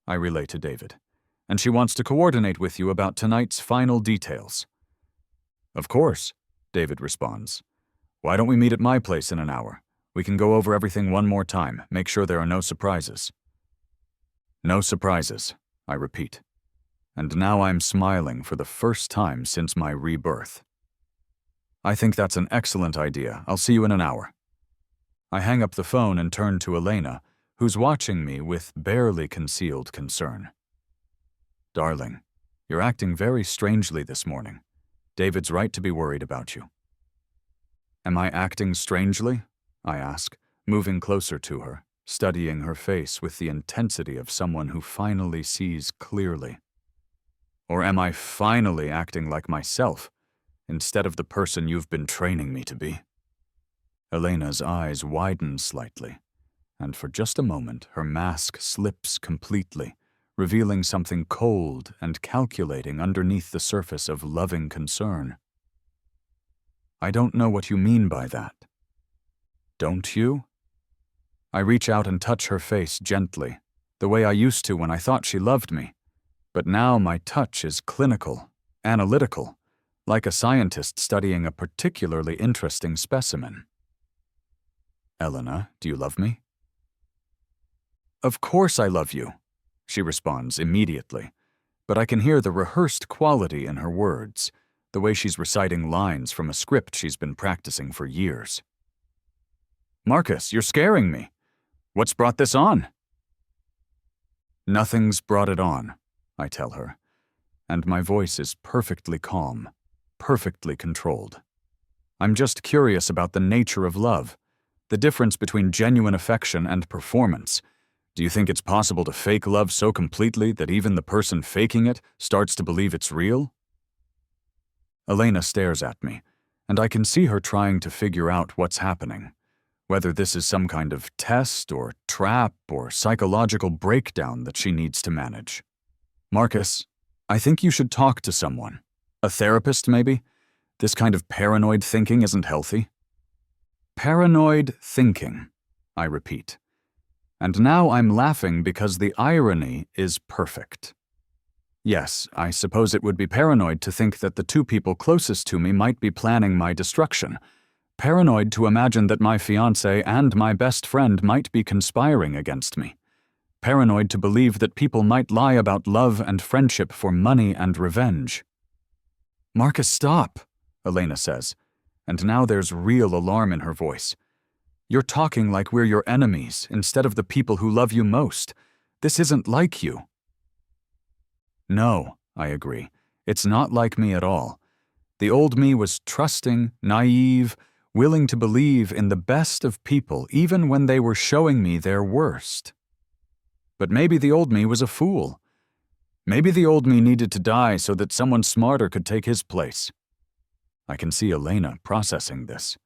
I relay to David, and she wants to coordinate with you about tonight's final details. Of course, David responds. Why don't we meet at my place in an hour? We can go over everything one more time, make sure there are no surprises. No surprises, I repeat. And now I'm smiling for the first time since my rebirth. I think that's an excellent idea. I'll see you in an hour. I hang up the phone and turn to Elena, who's watching me with barely concealed concern. Darling, you're acting very strangely this morning. David's right to be worried about you. Am I acting strangely? I ask, moving closer to her, studying her face with the intensity of someone who finally sees clearly. Or am I finally acting like myself, instead of the person you've been training me to be? Elena's eyes widen slightly, and for just a moment her mask slips completely, revealing something cold and calculating underneath the surface of loving concern. I don't know what you mean by that. Don't you? I reach out and touch her face gently, the way I used to when I thought she loved me. But now my touch is clinical, analytical, like a scientist studying a particularly interesting specimen. Elena, do you love me? Of course I love you, she responds immediately, but I can hear the rehearsed quality in her words, the way she's reciting lines from a script she's been practicing for years. Marcus, you're scaring me. What's brought this on? Nothing's brought it on, I tell her, and my voice is perfectly calm, perfectly controlled. I'm just curious about the nature of love, the difference between genuine affection and performance. Do you think it's possible to fake love so completely that even the person faking it starts to believe it's real? Elena stares at me, and I can see her trying to figure out what's happening, whether this is some kind of test or trap or psychological breakdown that she needs to manage. Marcus, I think you should talk to someone. A therapist, maybe? This kind of paranoid thinking isn't healthy. Paranoid thinking, I repeat. And now I'm laughing because the irony is perfect. Yes, I suppose it would be paranoid to think that the two people closest to me might be planning my destruction. Paranoid to imagine that my fiancé and my best friend might be conspiring against me. Paranoid to believe that people might lie about love and friendship for money and revenge. Marcus, stop, Elena says, and now there's real alarm in her voice. You're talking like we're your enemies instead of the people who love you most. This isn't like you. No, I agree. It's not like me at all. The old me was trusting, naive, willing to believe in the best of people even when they were showing me their worst. But maybe the old me was a fool. Maybe the old me needed to die so that someone smarter could take his place. I can see Elena processing this,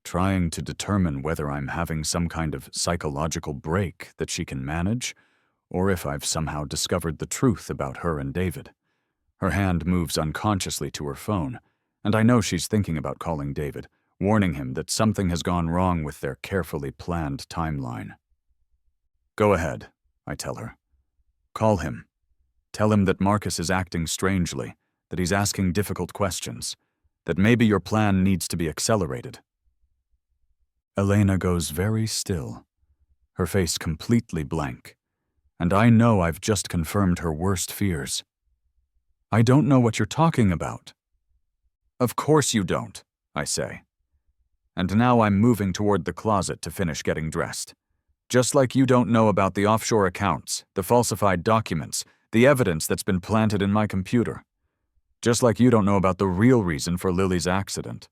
trying to determine whether I'm having some kind of psychological break that she can manage, or if I've somehow discovered the truth about her and David. Her hand moves unconsciously to her phone, and I know she's thinking about calling David, warning him that something has gone wrong with their carefully planned timeline. Go ahead, I tell her. Call him. Tell him that Marcus is acting strangely, that he's asking difficult questions, that maybe your plan needs to be accelerated. Elena goes very still, her face completely blank, and I know I've just confirmed her worst fears. I don't know what you're talking about. Of course you don't, I say. And now I'm moving toward the closet to finish getting dressed. Just like you don't know about the offshore accounts, the falsified documents, the evidence that's been planted in my computer. Just like you don't know about the real reason for Lily's accident,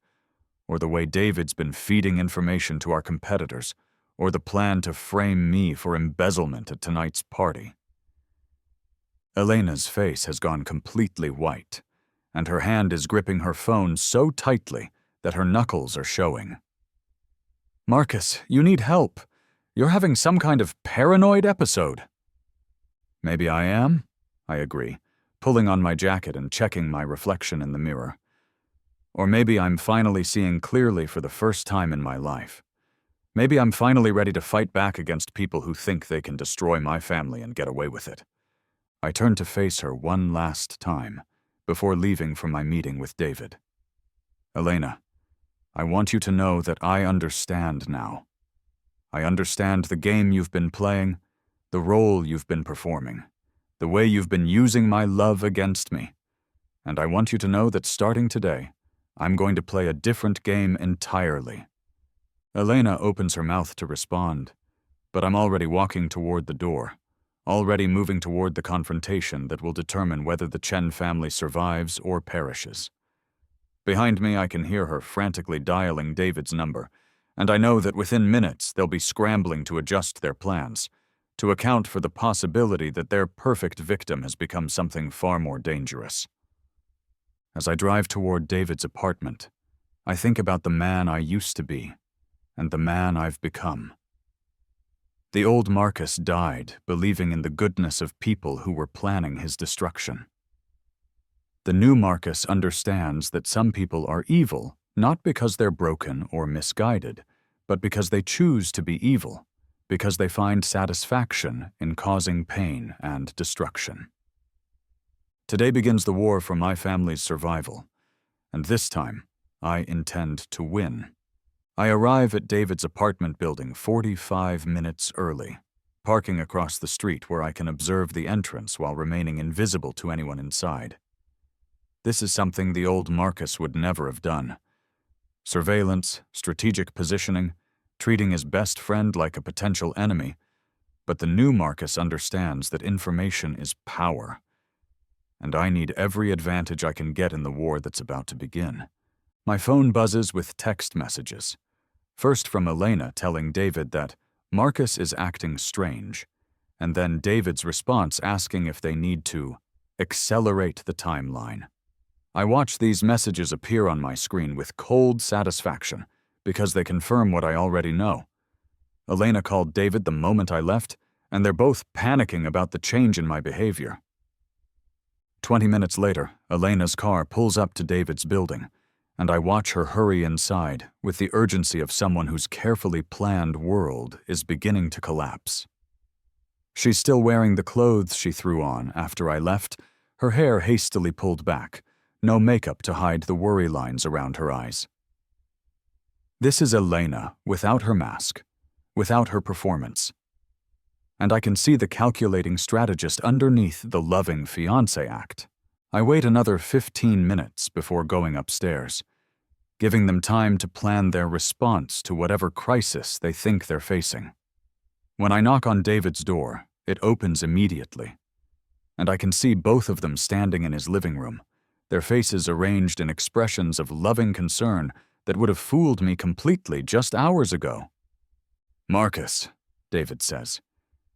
or the way David's been feeding information to our competitors, or the plan to frame me for embezzlement at tonight's party. Elena's face has gone completely white, and her hand is gripping her phone so tightly that her knuckles are showing. Marcus, you need help. You're having some kind of paranoid episode. Maybe I am, I agree, pulling on my jacket and checking my reflection in the mirror. Or maybe I'm finally seeing clearly for the first time in my life. Maybe I'm finally ready to fight back against people who think they can destroy my family and get away with it. I turn to face her one last time before leaving for my meeting with David. Elena, I want you to know that I understand now. I understand the game you've been playing, the role you've been performing, the way you've been using my love against me. And I want you to know that starting today, I'm going to play a different game entirely. Elena opens her mouth to respond, but I'm already walking toward the door, already moving toward the confrontation that will determine whether the Chen family survives or perishes. Behind me, I can hear her frantically dialing David's number, and I know that within minutes they'll be scrambling to adjust their plans, to account for the possibility that their perfect victim has become something far more dangerous. As I drive toward David's apartment, I think about the man I used to be, and the man I've become. The old Marcus died believing in the goodness of people who were planning his destruction. The new Marcus understands that some people are evil not because they're broken or misguided, but because they choose to be evil, because they find satisfaction in causing pain and destruction. Today begins the war for my family's survival, and this time, I intend to win. I arrive at David's apartment building 45 minutes early, parking across the street where I can observe the entrance while remaining invisible to anyone inside. This is something the old Marcus would never have done. Surveillance, strategic positioning, treating his best friend like a potential enemy, but the new Marcus understands that information is power, and I need every advantage I can get in the war that's about to begin. My phone buzzes with text messages, first from Elena telling David that Marcus is acting strange, and then David's response asking if they need to accelerate the timeline. I watch these messages appear on my screen with cold satisfaction because they confirm what I already know. Elena called David the moment I left, and they're both panicking about the change in my behavior. 20 minutes later, Elena's car pulls up to David's building, and I watch her hurry inside with the urgency of someone whose carefully planned world is beginning to collapse. She's still wearing the clothes she threw on after I left, her hair hastily pulled back, no makeup to hide the worry lines around her eyes. This is Elena without her mask, without her performance. And I can see the calculating strategist underneath the loving fiancé act. I wait another 15 minutes before going upstairs, giving them time to plan their response to whatever crisis they think they're facing. When I knock on David's door, it opens immediately, and I can see both of them standing in his living room, their faces arranged in expressions of loving concern that would have fooled me completely just hours ago. "Marcus," David says,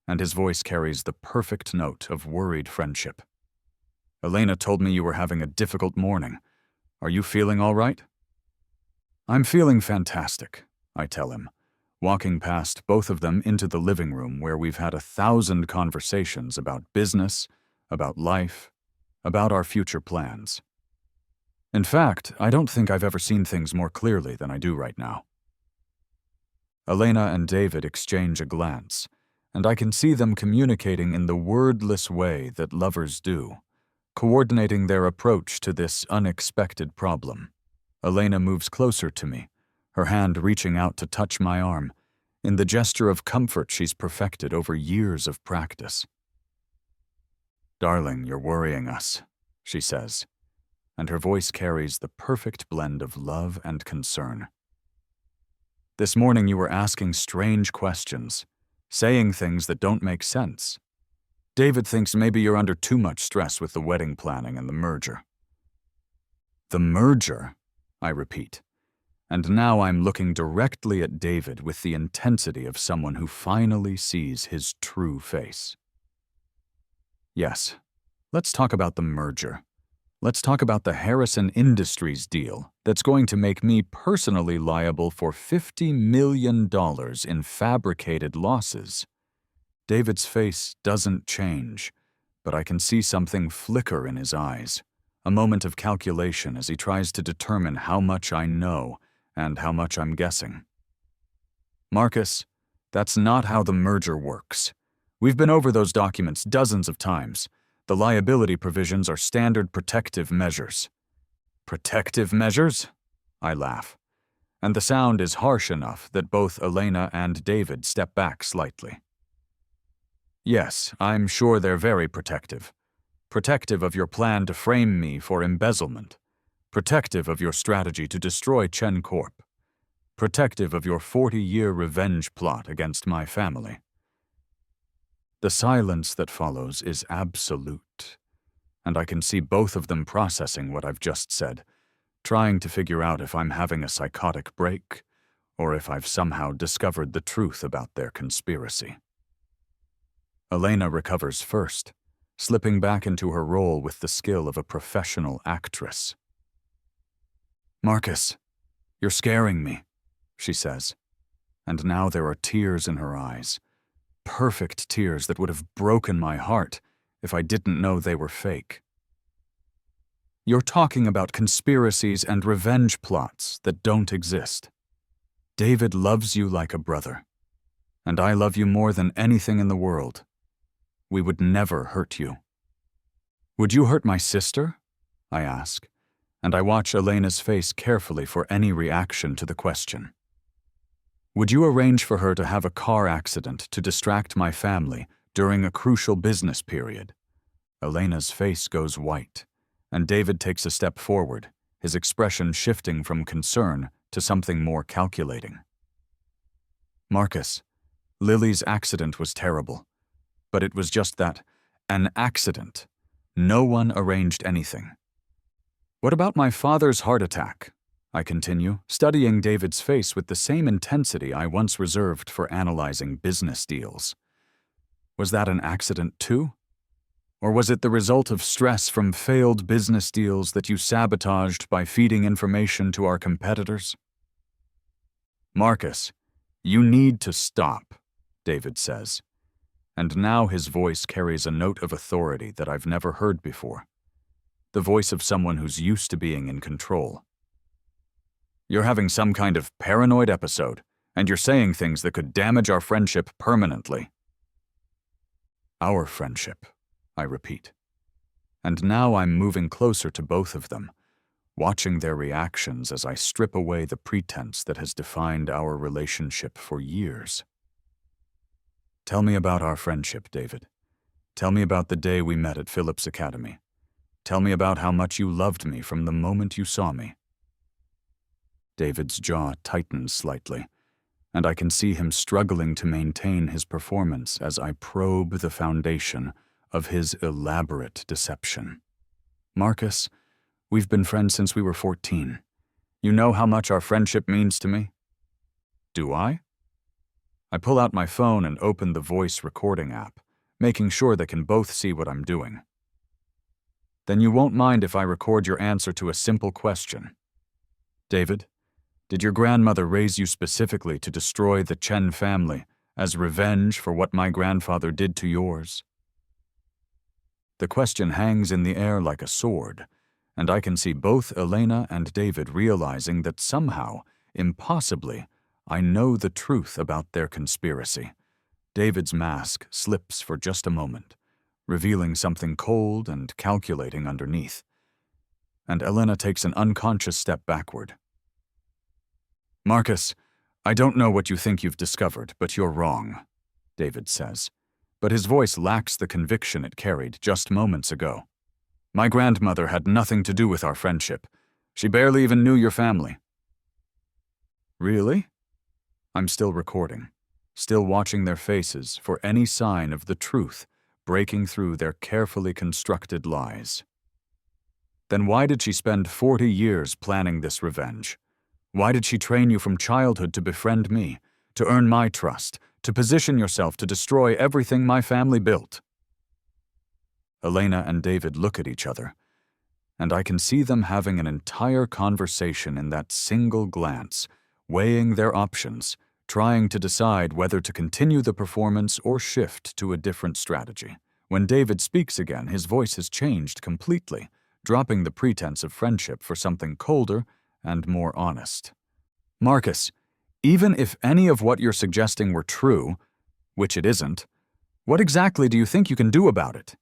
and his voice carries the perfect note of worried friendship. "Elena told me you were having a difficult morning. Are you feeling all right?" I'm feeling fantastic, I tell him, walking past both of them into the living room where we've had 1,000 conversations about business, about life, about our future plans. In fact, I don't think I've ever seen things more clearly than I do right now. Elena and David exchange a glance, and I can see them communicating in the wordless way that lovers do, coordinating their approach to this unexpected problem. Elena moves closer to me, her hand reaching out to touch my arm, in the gesture of comfort she's perfected over years of practice. "Darling, you're worrying us," she says, and her voice carries the perfect blend of love and concern. "This morning you were asking strange questions, saying things that don't make sense. David thinks maybe you're under too much stress with the wedding planning and the merger." "The merger?" I repeat, and now I'm looking directly at David with the intensity of someone who finally sees his true face. "Yes, let's talk about the merger. Let's talk about the Harrison Industries deal that's going to make me personally liable for $50 million in fabricated losses." David's face doesn't change, but I can see something flicker in his eyes, a moment of calculation as he tries to determine how much I know and how much I'm guessing. "Marcus, that's not how the merger works. We've been over those documents dozens of times. The liability provisions are standard protective measures." "Protective measures?" I laugh, and the sound is harsh enough that both Elena and David step back slightly. "Yes, I'm sure they're very protective. Protective of your plan to frame me for embezzlement. Protective of your strategy to destroy Chen Corp. Protective of your 40-year revenge plot against my family." The silence that follows is absolute, and I can see both of them processing what I've just said, trying to figure out if I'm having a psychotic break or if I've somehow discovered the truth about their conspiracy. Elena recovers first, slipping back into her role with the skill of a professional actress. "Marcus, you're scaring me," she says, and now there are tears in her eyes. Perfect tears that would have broken my heart if I didn't know they were fake. "You're talking about conspiracies and revenge plots that don't exist. David loves you like a brother, and I love you more than anything in the world. We would never hurt you." "Would you hurt my sister?" I ask, and I watch Elena's face carefully for any reaction to the question. "Would you arrange for her to have a car accident to distract my family during a crucial business period?" Elena's face goes white, and David takes a step forward, his expression shifting from concern to something more calculating. "Marcus, Lily's accident was terrible, but it was just that, an accident. No one arranged anything." "What about my father's heart attack?" I continue, studying David's face with the same intensity I once reserved for analyzing business deals. "Was that an accident too? Or was it the result of stress from failed business deals that you sabotaged by feeding information to our competitors?" "Marcus, you need to stop," David says, and now his voice carries a note of authority that I've never heard before, the voice of someone who's used to being in control. "You're having some kind of paranoid episode, and you're saying things that could damage our friendship permanently." "Our friendship," I repeat. And now I'm moving closer to both of them, watching their reactions as I strip away the pretense that has defined our relationship for years. "Tell me about our friendship, David. Tell me about the day we met at Phillips Academy. Tell me about how much you loved me from the moment you saw me." David's jaw tightens slightly, and I can see him struggling to maintain his performance as I probe the foundation of his elaborate deception. "Marcus, we've been friends since we were 14. You know how much our friendship means to me?" "Do I?" I pull out my phone and open the voice recording app, making sure they can both see what I'm doing. "Then you won't mind if I record your answer to a simple question. David, Did your grandmother raise you specifically to destroy the Chen family as revenge for what my grandfather did to yours? The question hangs in the air like a sword, and I can see both Elena and David realizing that somehow, impossibly, I know the truth about their conspiracy. David's mask slips for just a moment, revealing something cold and calculating underneath. And Elena takes an unconscious step backward. "Marcus, I don't know what you think you've discovered, but you're wrong," David says, but his voice lacks the conviction it carried just moments ago. "My grandmother had nothing to do with our friendship. She barely even knew your family." "Really?" I'm still recording, still watching their faces for any sign of the truth breaking through their carefully constructed lies. "Then why did she spend 40 years planning this revenge? Why did she train you from childhood to befriend me, to earn my trust, to position yourself to destroy everything my family built?" Elena and David look at each other, and I can see them having an entire conversation in that single glance, weighing their options, trying to decide whether to continue the performance or shift to a different strategy. When David speaks again, his voice has changed completely, dropping the pretense of friendship for something colder and more honest. "Marcus, even if any of what you're suggesting were true, which it isn't, what exactly do you think you can do about it?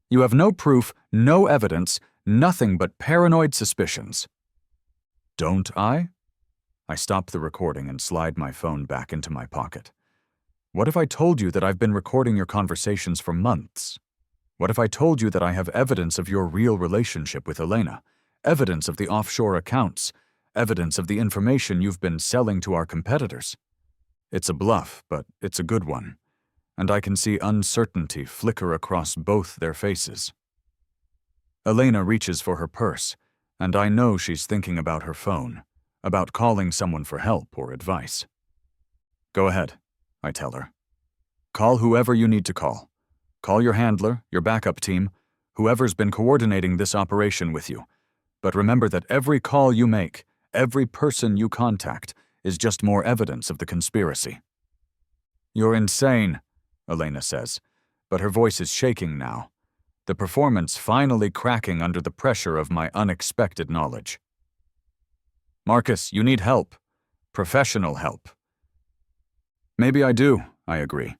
You have no proof, no evidence, nothing but paranoid suspicions." "Don't I?" I stop the recording and slide my phone back into my pocket. "What if I told you that I've been recording your conversations for months? What if I told you that I have evidence of your real relationship with Elena, evidence of the offshore accounts, evidence of the information you've been selling to our competitors? It's a bluff, but it's a good one, and I can see uncertainty flicker across both their faces." Elena reaches for her purse, and I know she's thinking about her phone, about calling someone for help or advice. "Go ahead," I tell her. "Call whoever you need to call. Call your handler, your backup team, whoever's been coordinating this operation with you. But remember that every call you make, every person you contact, is just more evidence of the conspiracy." "You're insane," Elena says, but her voice is shaking now, the performance finally cracking under the pressure of my unexpected knowledge. "Marcus, you need help. Professional help." "Maybe I do," I agree.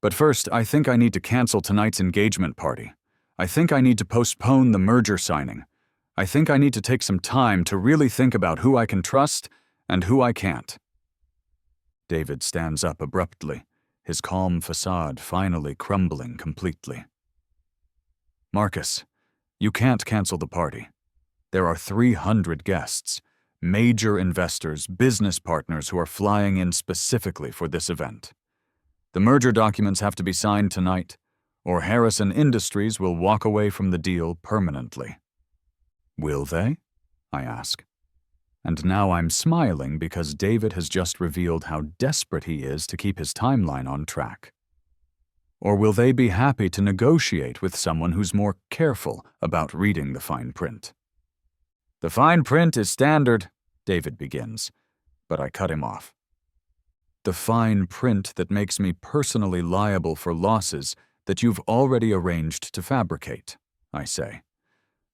"But first, I think I need to cancel tonight's engagement party. I think I need to postpone the merger signing. I think I need to take some time to really think about who I can trust and who I can't." David stands up abruptly, his calm facade finally crumbling completely. "Marcus, you can't cancel the party. There are 300 guests. Major investors, business partners who are flying in specifically for this event. The merger documents have to be signed tonight, or Harrison Industries will walk away from the deal permanently." "Will they?" I ask. And now I'm smiling because David has just revealed how desperate he is to keep his timeline on track. "Or will they be happy to negotiate with someone who's more careful about reading the fine print?" "The fine print is standard," David begins, but I cut him off. "The fine print that makes me personally liable for losses that you've already arranged to fabricate," I say.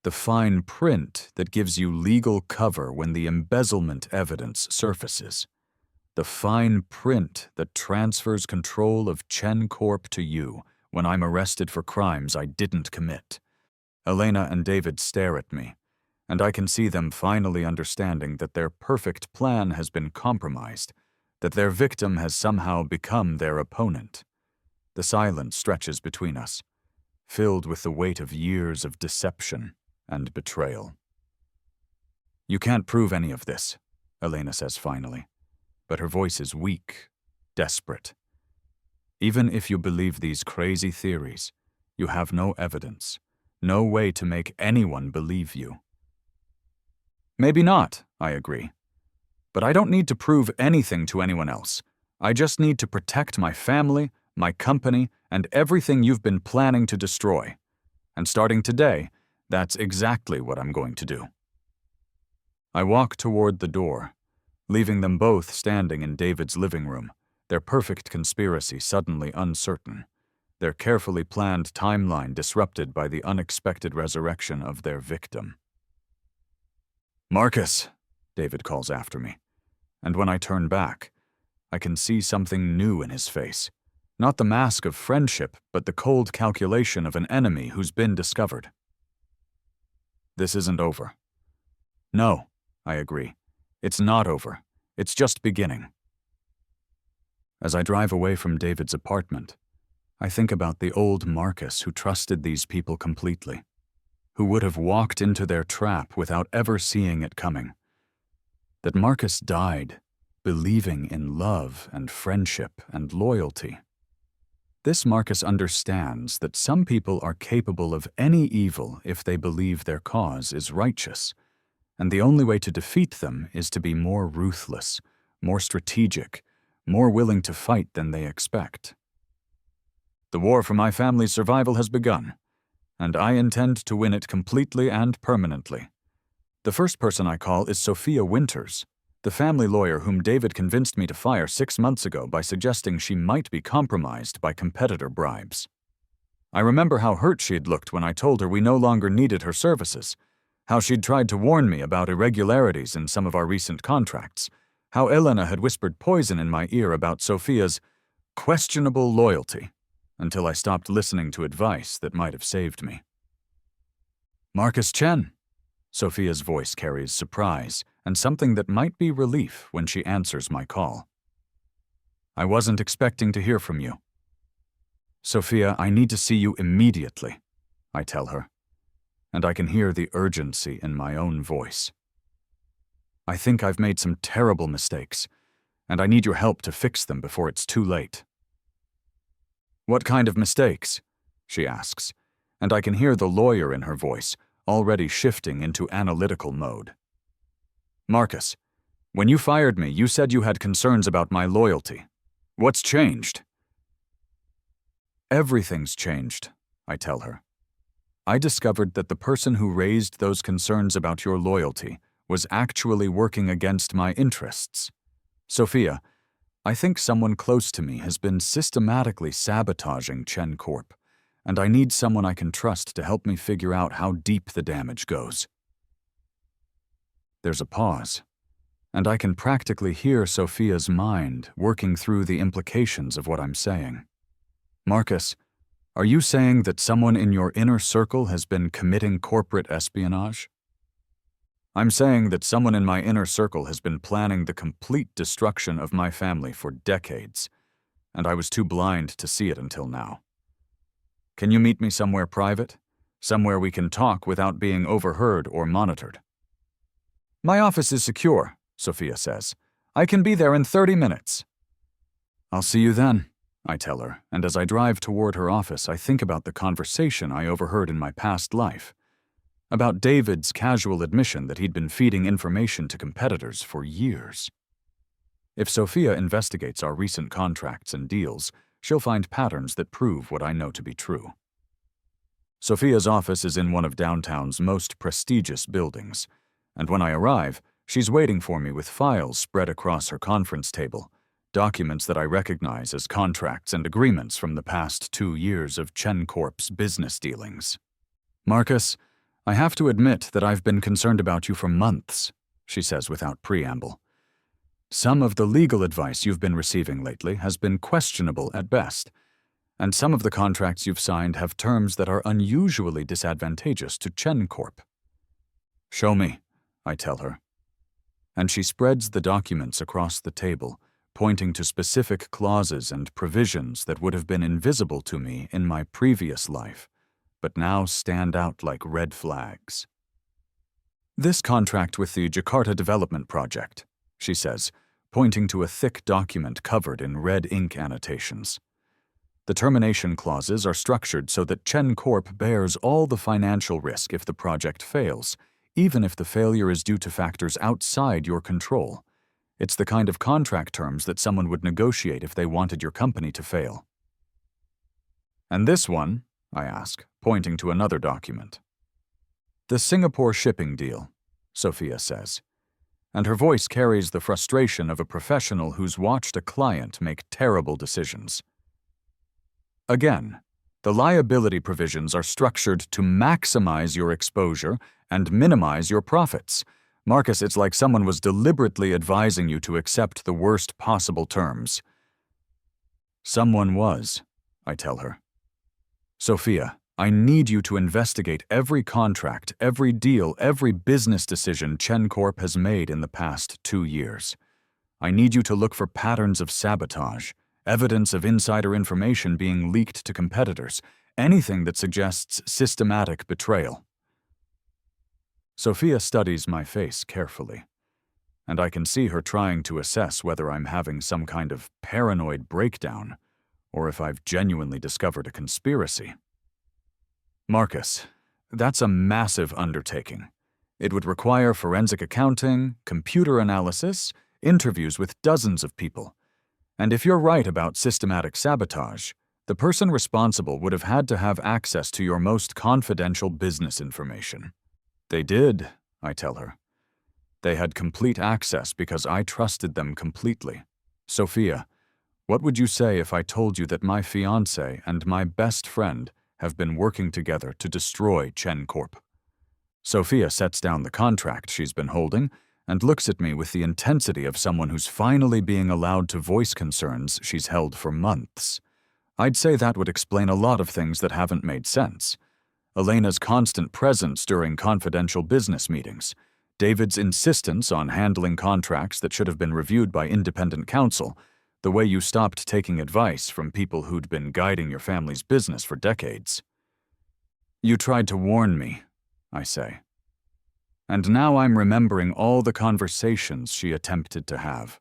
"The fine print that gives you legal cover when the embezzlement evidence surfaces. The fine print that transfers control of Chen Corp to you when I'm arrested for crimes I didn't commit." Elena and David stare at me, and I can see them finally understanding that their perfect plan has been compromised, that their victim has somehow become their opponent. The silence stretches between us, filled with the weight of years of deception and betrayal. "You can't prove any of this," Elena says finally, but her voice is weak, desperate. "Even if you believe these crazy theories, you have no evidence, no way to make anyone believe you." "Maybe not," I agree. "But I don't need to prove anything to anyone else. I just need to protect my family, my company, and everything you've been planning to destroy. And starting today, that's exactly what I'm going to do." I walk toward the door, leaving them both standing in David's living room, their perfect conspiracy suddenly uncertain, their carefully planned timeline disrupted by the unexpected resurrection of their victim. "Marcus," David calls after me, and when I turn back, I can see something new in his face. Not the mask of friendship, but the cold calculation of an enemy who's been discovered. "This isn't over." "No," I agree. "It's not over. It's just beginning." As I drive away from David's apartment, I think about the old Marcus who trusted these people completely, who would have walked into their trap without ever seeing it coming. That Marcus died believing in love and friendship and loyalty. This Marcus understands that some people are capable of any evil if they believe their cause is righteous, and the only way to defeat them is to be more ruthless, more strategic, more willing to fight than they expect. The war for my family's survival has begun, and I intend to win it completely and permanently. The first person I call is Sophia Winters, the family lawyer whom David convinced me to fire 6 months ago by suggesting she might be compromised by competitor bribes. I remember how hurt she'd looked when I told her we no longer needed her services, how she'd tried to warn me about irregularities in some of our recent contracts, how Elena had whispered poison in my ear about Sophia's questionable loyalty, until I stopped listening to advice that might have saved me. "Marcus Chen," Sophia's voice carries surprise and something that might be relief when she answers my call. "I wasn't expecting to hear from you." "Sophia, I need to see you immediately," I tell her, and I can hear the urgency in my own voice. "I think I've made some terrible mistakes, and I need your help to fix them before it's too late." "What kind of mistakes?" she asks, and I can hear the lawyer in her voice, already shifting into analytical mode. "Marcus, when you fired me, you said you had concerns about my loyalty. What's changed?" "Everything's changed," I tell her. "I discovered that the person who raised those concerns about your loyalty was actually working against my interests. Sophia, I think someone close to me has been systematically sabotaging Chen Corp, and I need someone I can trust to help me figure out how deep the damage goes." There's a pause, and I can practically hear Sophia's mind working through the implications of what I'm saying. "Marcus, are you saying that someone in your inner circle has been committing corporate espionage?" "I'm saying that someone in my inner circle has been planning the complete destruction of my family for decades, and I was too blind to see it until now. Can you meet me somewhere private? Somewhere we can talk without being overheard or monitored?" "My office is secure," Sophia says. "I can be there in 30 minutes. "I'll see you then," I tell her, and as I drive toward her office, I think about the conversation I overheard in my past life, about David's casual admission that he'd been feeding information to competitors for years. If Sophia investigates our recent contracts and deals, she'll find patterns that prove what I know to be true. Sophia's office is in one of downtown's most prestigious buildings, and when I arrive, she's waiting for me with files spread across her conference table, documents that I recognize as contracts and agreements from the past 2 years of Chen Corp's business dealings. "Marcus, I have to admit that I've been concerned about you for months," she says without preamble. "Some of the legal advice you've been receiving lately has been questionable at best, and some of the contracts you've signed have terms that are unusually disadvantageous to Chen Corp." "Show me," I tell her. And she spreads the documents across the table, pointing to specific clauses and provisions that would have been invisible to me in my previous life, but now stand out like red flags. "This contract with the Jakarta Development Project," she says, pointing to a thick document covered in red ink annotations. "The termination clauses are structured so that Chen Corp bears all the financial risk if the project fails, even if the failure is due to factors outside your control. It's the kind of contract terms that someone would negotiate if they wanted your company to fail." "And this one?" I ask, pointing to another document. "The Singapore shipping deal," Sophia says. and her voice carries the frustration of a professional who's watched a client make terrible decisions. Again, the liability provisions are structured to maximize your exposure and minimize your profits. Marcus, it's like someone was deliberately advising you to accept the worst possible terms. Someone was, I tell her. Sophia, I need you to investigate every contract, every deal, every business decision Chen Corp has made in the past 2 years. I need you to look for patterns of sabotage, evidence of insider information being leaked to competitors, anything that suggests systematic betrayal. Sophia studies my face carefully, and I can see her trying to assess whether I'm having some kind of paranoid breakdown or if I've genuinely discovered a conspiracy. Marcus, that's a massive undertaking. It would require forensic accounting, computer analysis, interviews with dozens of people. And if you're right about systematic sabotage, the person responsible would have had to have access to your most confidential business information. They did, I tell her. They had complete access because I trusted them completely. Sophia, what would you say if I told you that my fiancé and my best friend have been working together to destroy Chen Corp? Sophia sets down the contract she's been holding and looks at me with the intensity of someone who's finally being allowed to voice concerns she's held for months. I'd say that would explain a lot of things that haven't made sense. Elena's constant presence during confidential business meetings, David's insistence on handling contracts that should have been reviewed by independent counsel, the way you stopped taking advice from people who'd been guiding your family's business for decades. You tried to warn me, I say. And now I'm remembering all the conversations she attempted to have,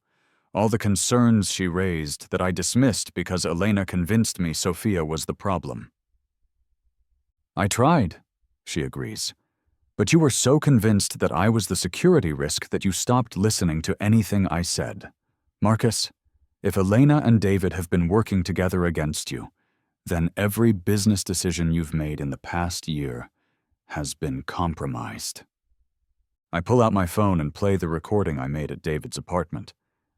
all the concerns she raised that I dismissed because Elena convinced me Sophia was the problem. I tried, she agrees, but you were so convinced that I was the security risk that you stopped listening to anything I said. Marcus, if Elena and David have been working together against you, then every business decision you've made in the past year has been compromised. I pull out my phone and play the recording I made at David's apartment,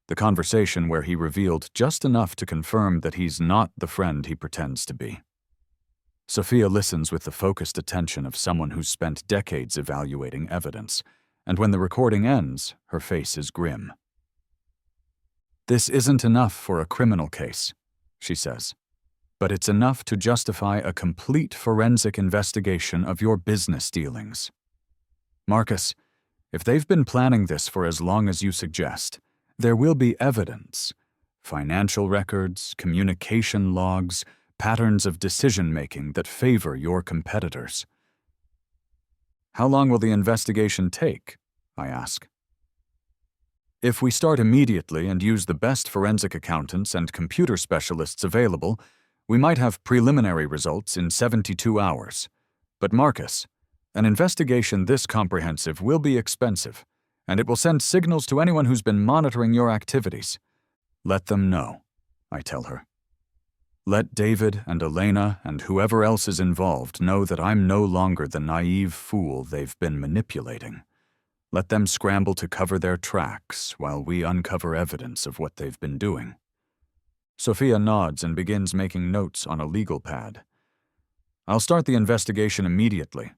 the conversation where he revealed just enough to confirm that he's not the friend he pretends to be. Sophia listens with the focused attention of someone who's spent decades evaluating evidence, and when the recording ends, her face is grim. This isn't enough for a criminal case, she says, but it's enough to justify a complete forensic investigation of your business dealings. Marcus, if they've been planning this for as long as you suggest, there will be evidence, financial records, communication logs, patterns of decision-making that favor your competitors. How long will the investigation take? I ask. If we start immediately and use the best forensic accountants and computer specialists available, we might have preliminary results in 72 hours. But Marcus, an investigation this comprehensive will be expensive, and it will send signals to anyone who's been monitoring your activities. Let them know, I tell her. Let David and Elena and whoever else is involved know that I'm no longer the naive fool they've been manipulating. Let them scramble to cover their tracks while we uncover evidence of what they've been doing. Sophia nods and begins making notes on a legal pad. I'll start the investigation immediately.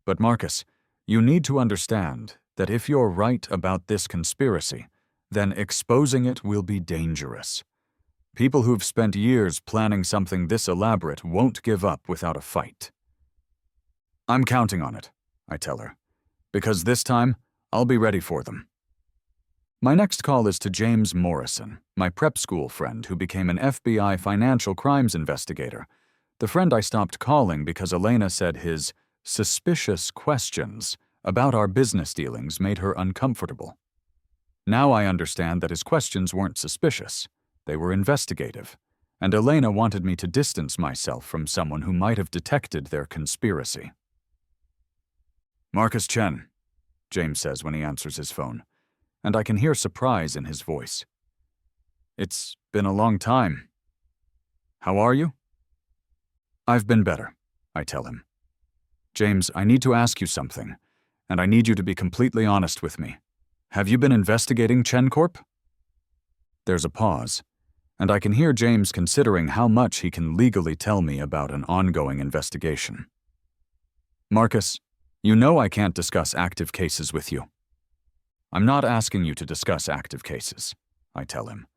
But Marcus, you need to understand that if you're right about this conspiracy, then exposing it will be dangerous. People who've spent years planning something this elaborate won't give up without a fight. I'm counting on it, I tell her, because this time I'll be ready for them. My next call is to James Morrison, my prep school friend who became an FBI financial crimes investigator, the friend I stopped calling because Elena said his suspicious questions about our business dealings made her uncomfortable. Now I understand that his questions weren't suspicious. They were investigative, and Elena wanted me to distance myself from someone who might have detected their conspiracy. Marcus Chen, James says when he answers his phone, and I can hear surprise in his voice. It's been a long time. How are you? I've been better, I tell him. James, I need to ask you something, and I need you to be completely honest with me. have you been investigating Chen Corp? There's a pause, and I can hear James considering how much he can legally tell me about an ongoing investigation. Marcus, you know I can't discuss active cases with you. I'm not asking you to discuss active cases, I tell him.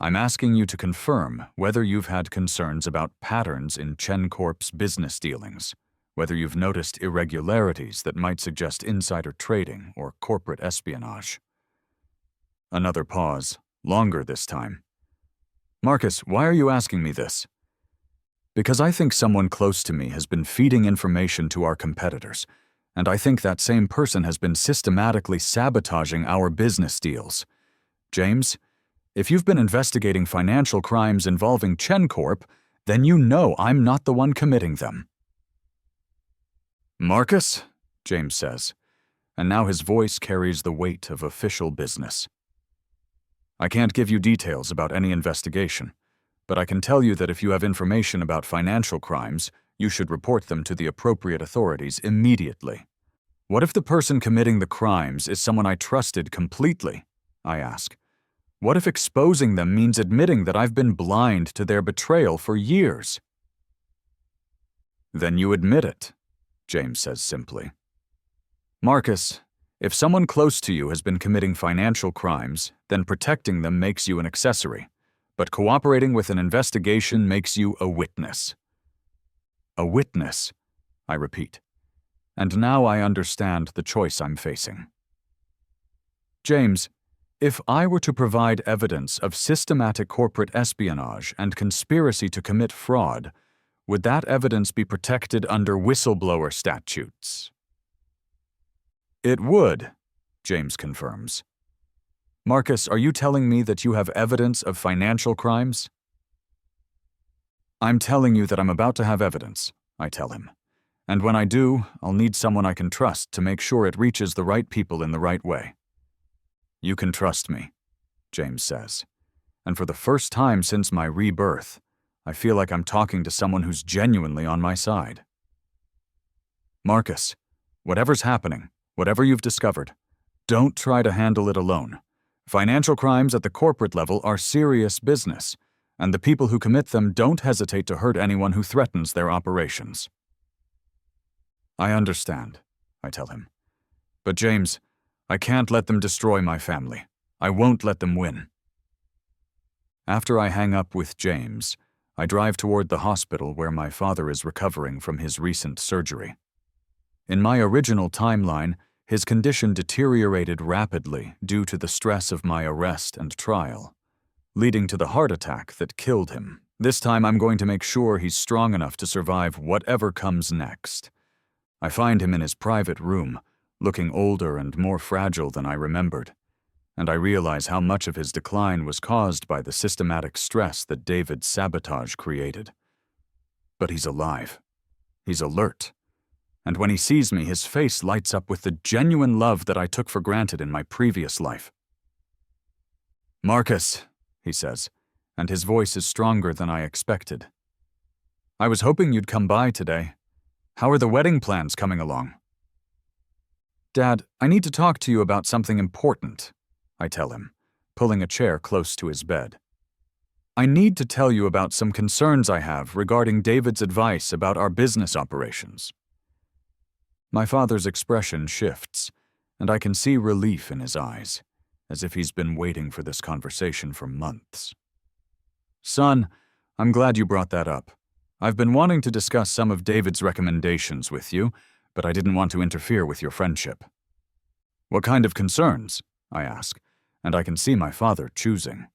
I'm asking you to confirm whether you've had concerns about patterns in Chen Corp's business dealings, whether you've noticed irregularities that might suggest insider trading or corporate espionage. Another pause, longer this time. Marcus, why are you asking me this? Because I think someone close to me has been feeding information to our competitors, and I think that same person has been systematically sabotaging our business deals. James, if you've been investigating financial crimes involving Chen Corp, then you know I'm not the one committing them. Marcus, James says, and now his voice carries the weight of official business. I can't give you details about any investigation, but I can tell you that if you have information about financial crimes, you should report them to the appropriate authorities immediately. What if the person committing the crimes is someone I trusted completely? I ask. What if exposing them means admitting that I've been blind to their betrayal for years? Then you admit it, James says simply. Marcus, if someone close to you has been committing financial crimes, then protecting them makes you an accessory, but cooperating with an investigation makes you a witness. A witness, I repeat. And now I understand the choice I'm facing. James, if I were to provide evidence of systematic corporate espionage and conspiracy to commit fraud, would that evidence be protected under whistleblower statutes? It would, James confirms. Marcus, are you telling me that you have evidence of financial crimes? I'm telling you that I'm about to have evidence, I tell him. And when I do, I'll need someone I can trust to make sure it reaches the right people in the right way. You can trust me, James says. And for the first time since my rebirth, I feel like I'm talking to someone who's genuinely on my side. Marcus, whatever's happening, whatever you've discovered, don't try to handle it alone. Financial crimes at the corporate level are serious business, and the people who commit them don't hesitate to hurt anyone who threatens their operations. I understand, I tell him. But James, I can't let them destroy my family. I won't let them win. After I hang up with James, I drive toward the hospital where my father is recovering from his recent surgery. In my original timeline, his condition deteriorated rapidly due to the stress of my arrest and trial, leading to the heart attack that killed him. This time I'm going to make sure he's strong enough to survive whatever comes next. I find him in his private room, looking older and more fragile than I remembered, and I realize how much of his decline was caused by the systematic stress that David's sabotage created. But he's alive. He's alert. And when he sees me, his face lights up with the genuine love that I took for granted in my previous life. Marcus, he says, and his voice is stronger than I expected. I was hoping you'd come by today. How are the wedding plans coming along? Dad, I need to talk to you about something important, I tell him, pulling a chair close to his bed. I need to tell you about some concerns I have regarding David's advice about our business operations. My father's expression shifts, and I can see relief in his eyes, as if he's been waiting for this conversation for months. Son, I'm glad you brought that up. I've been wanting to discuss some of David's recommendations with you, but I didn't want to interfere with your friendship. What kind of concerns? I ask, and I can see my father choosing.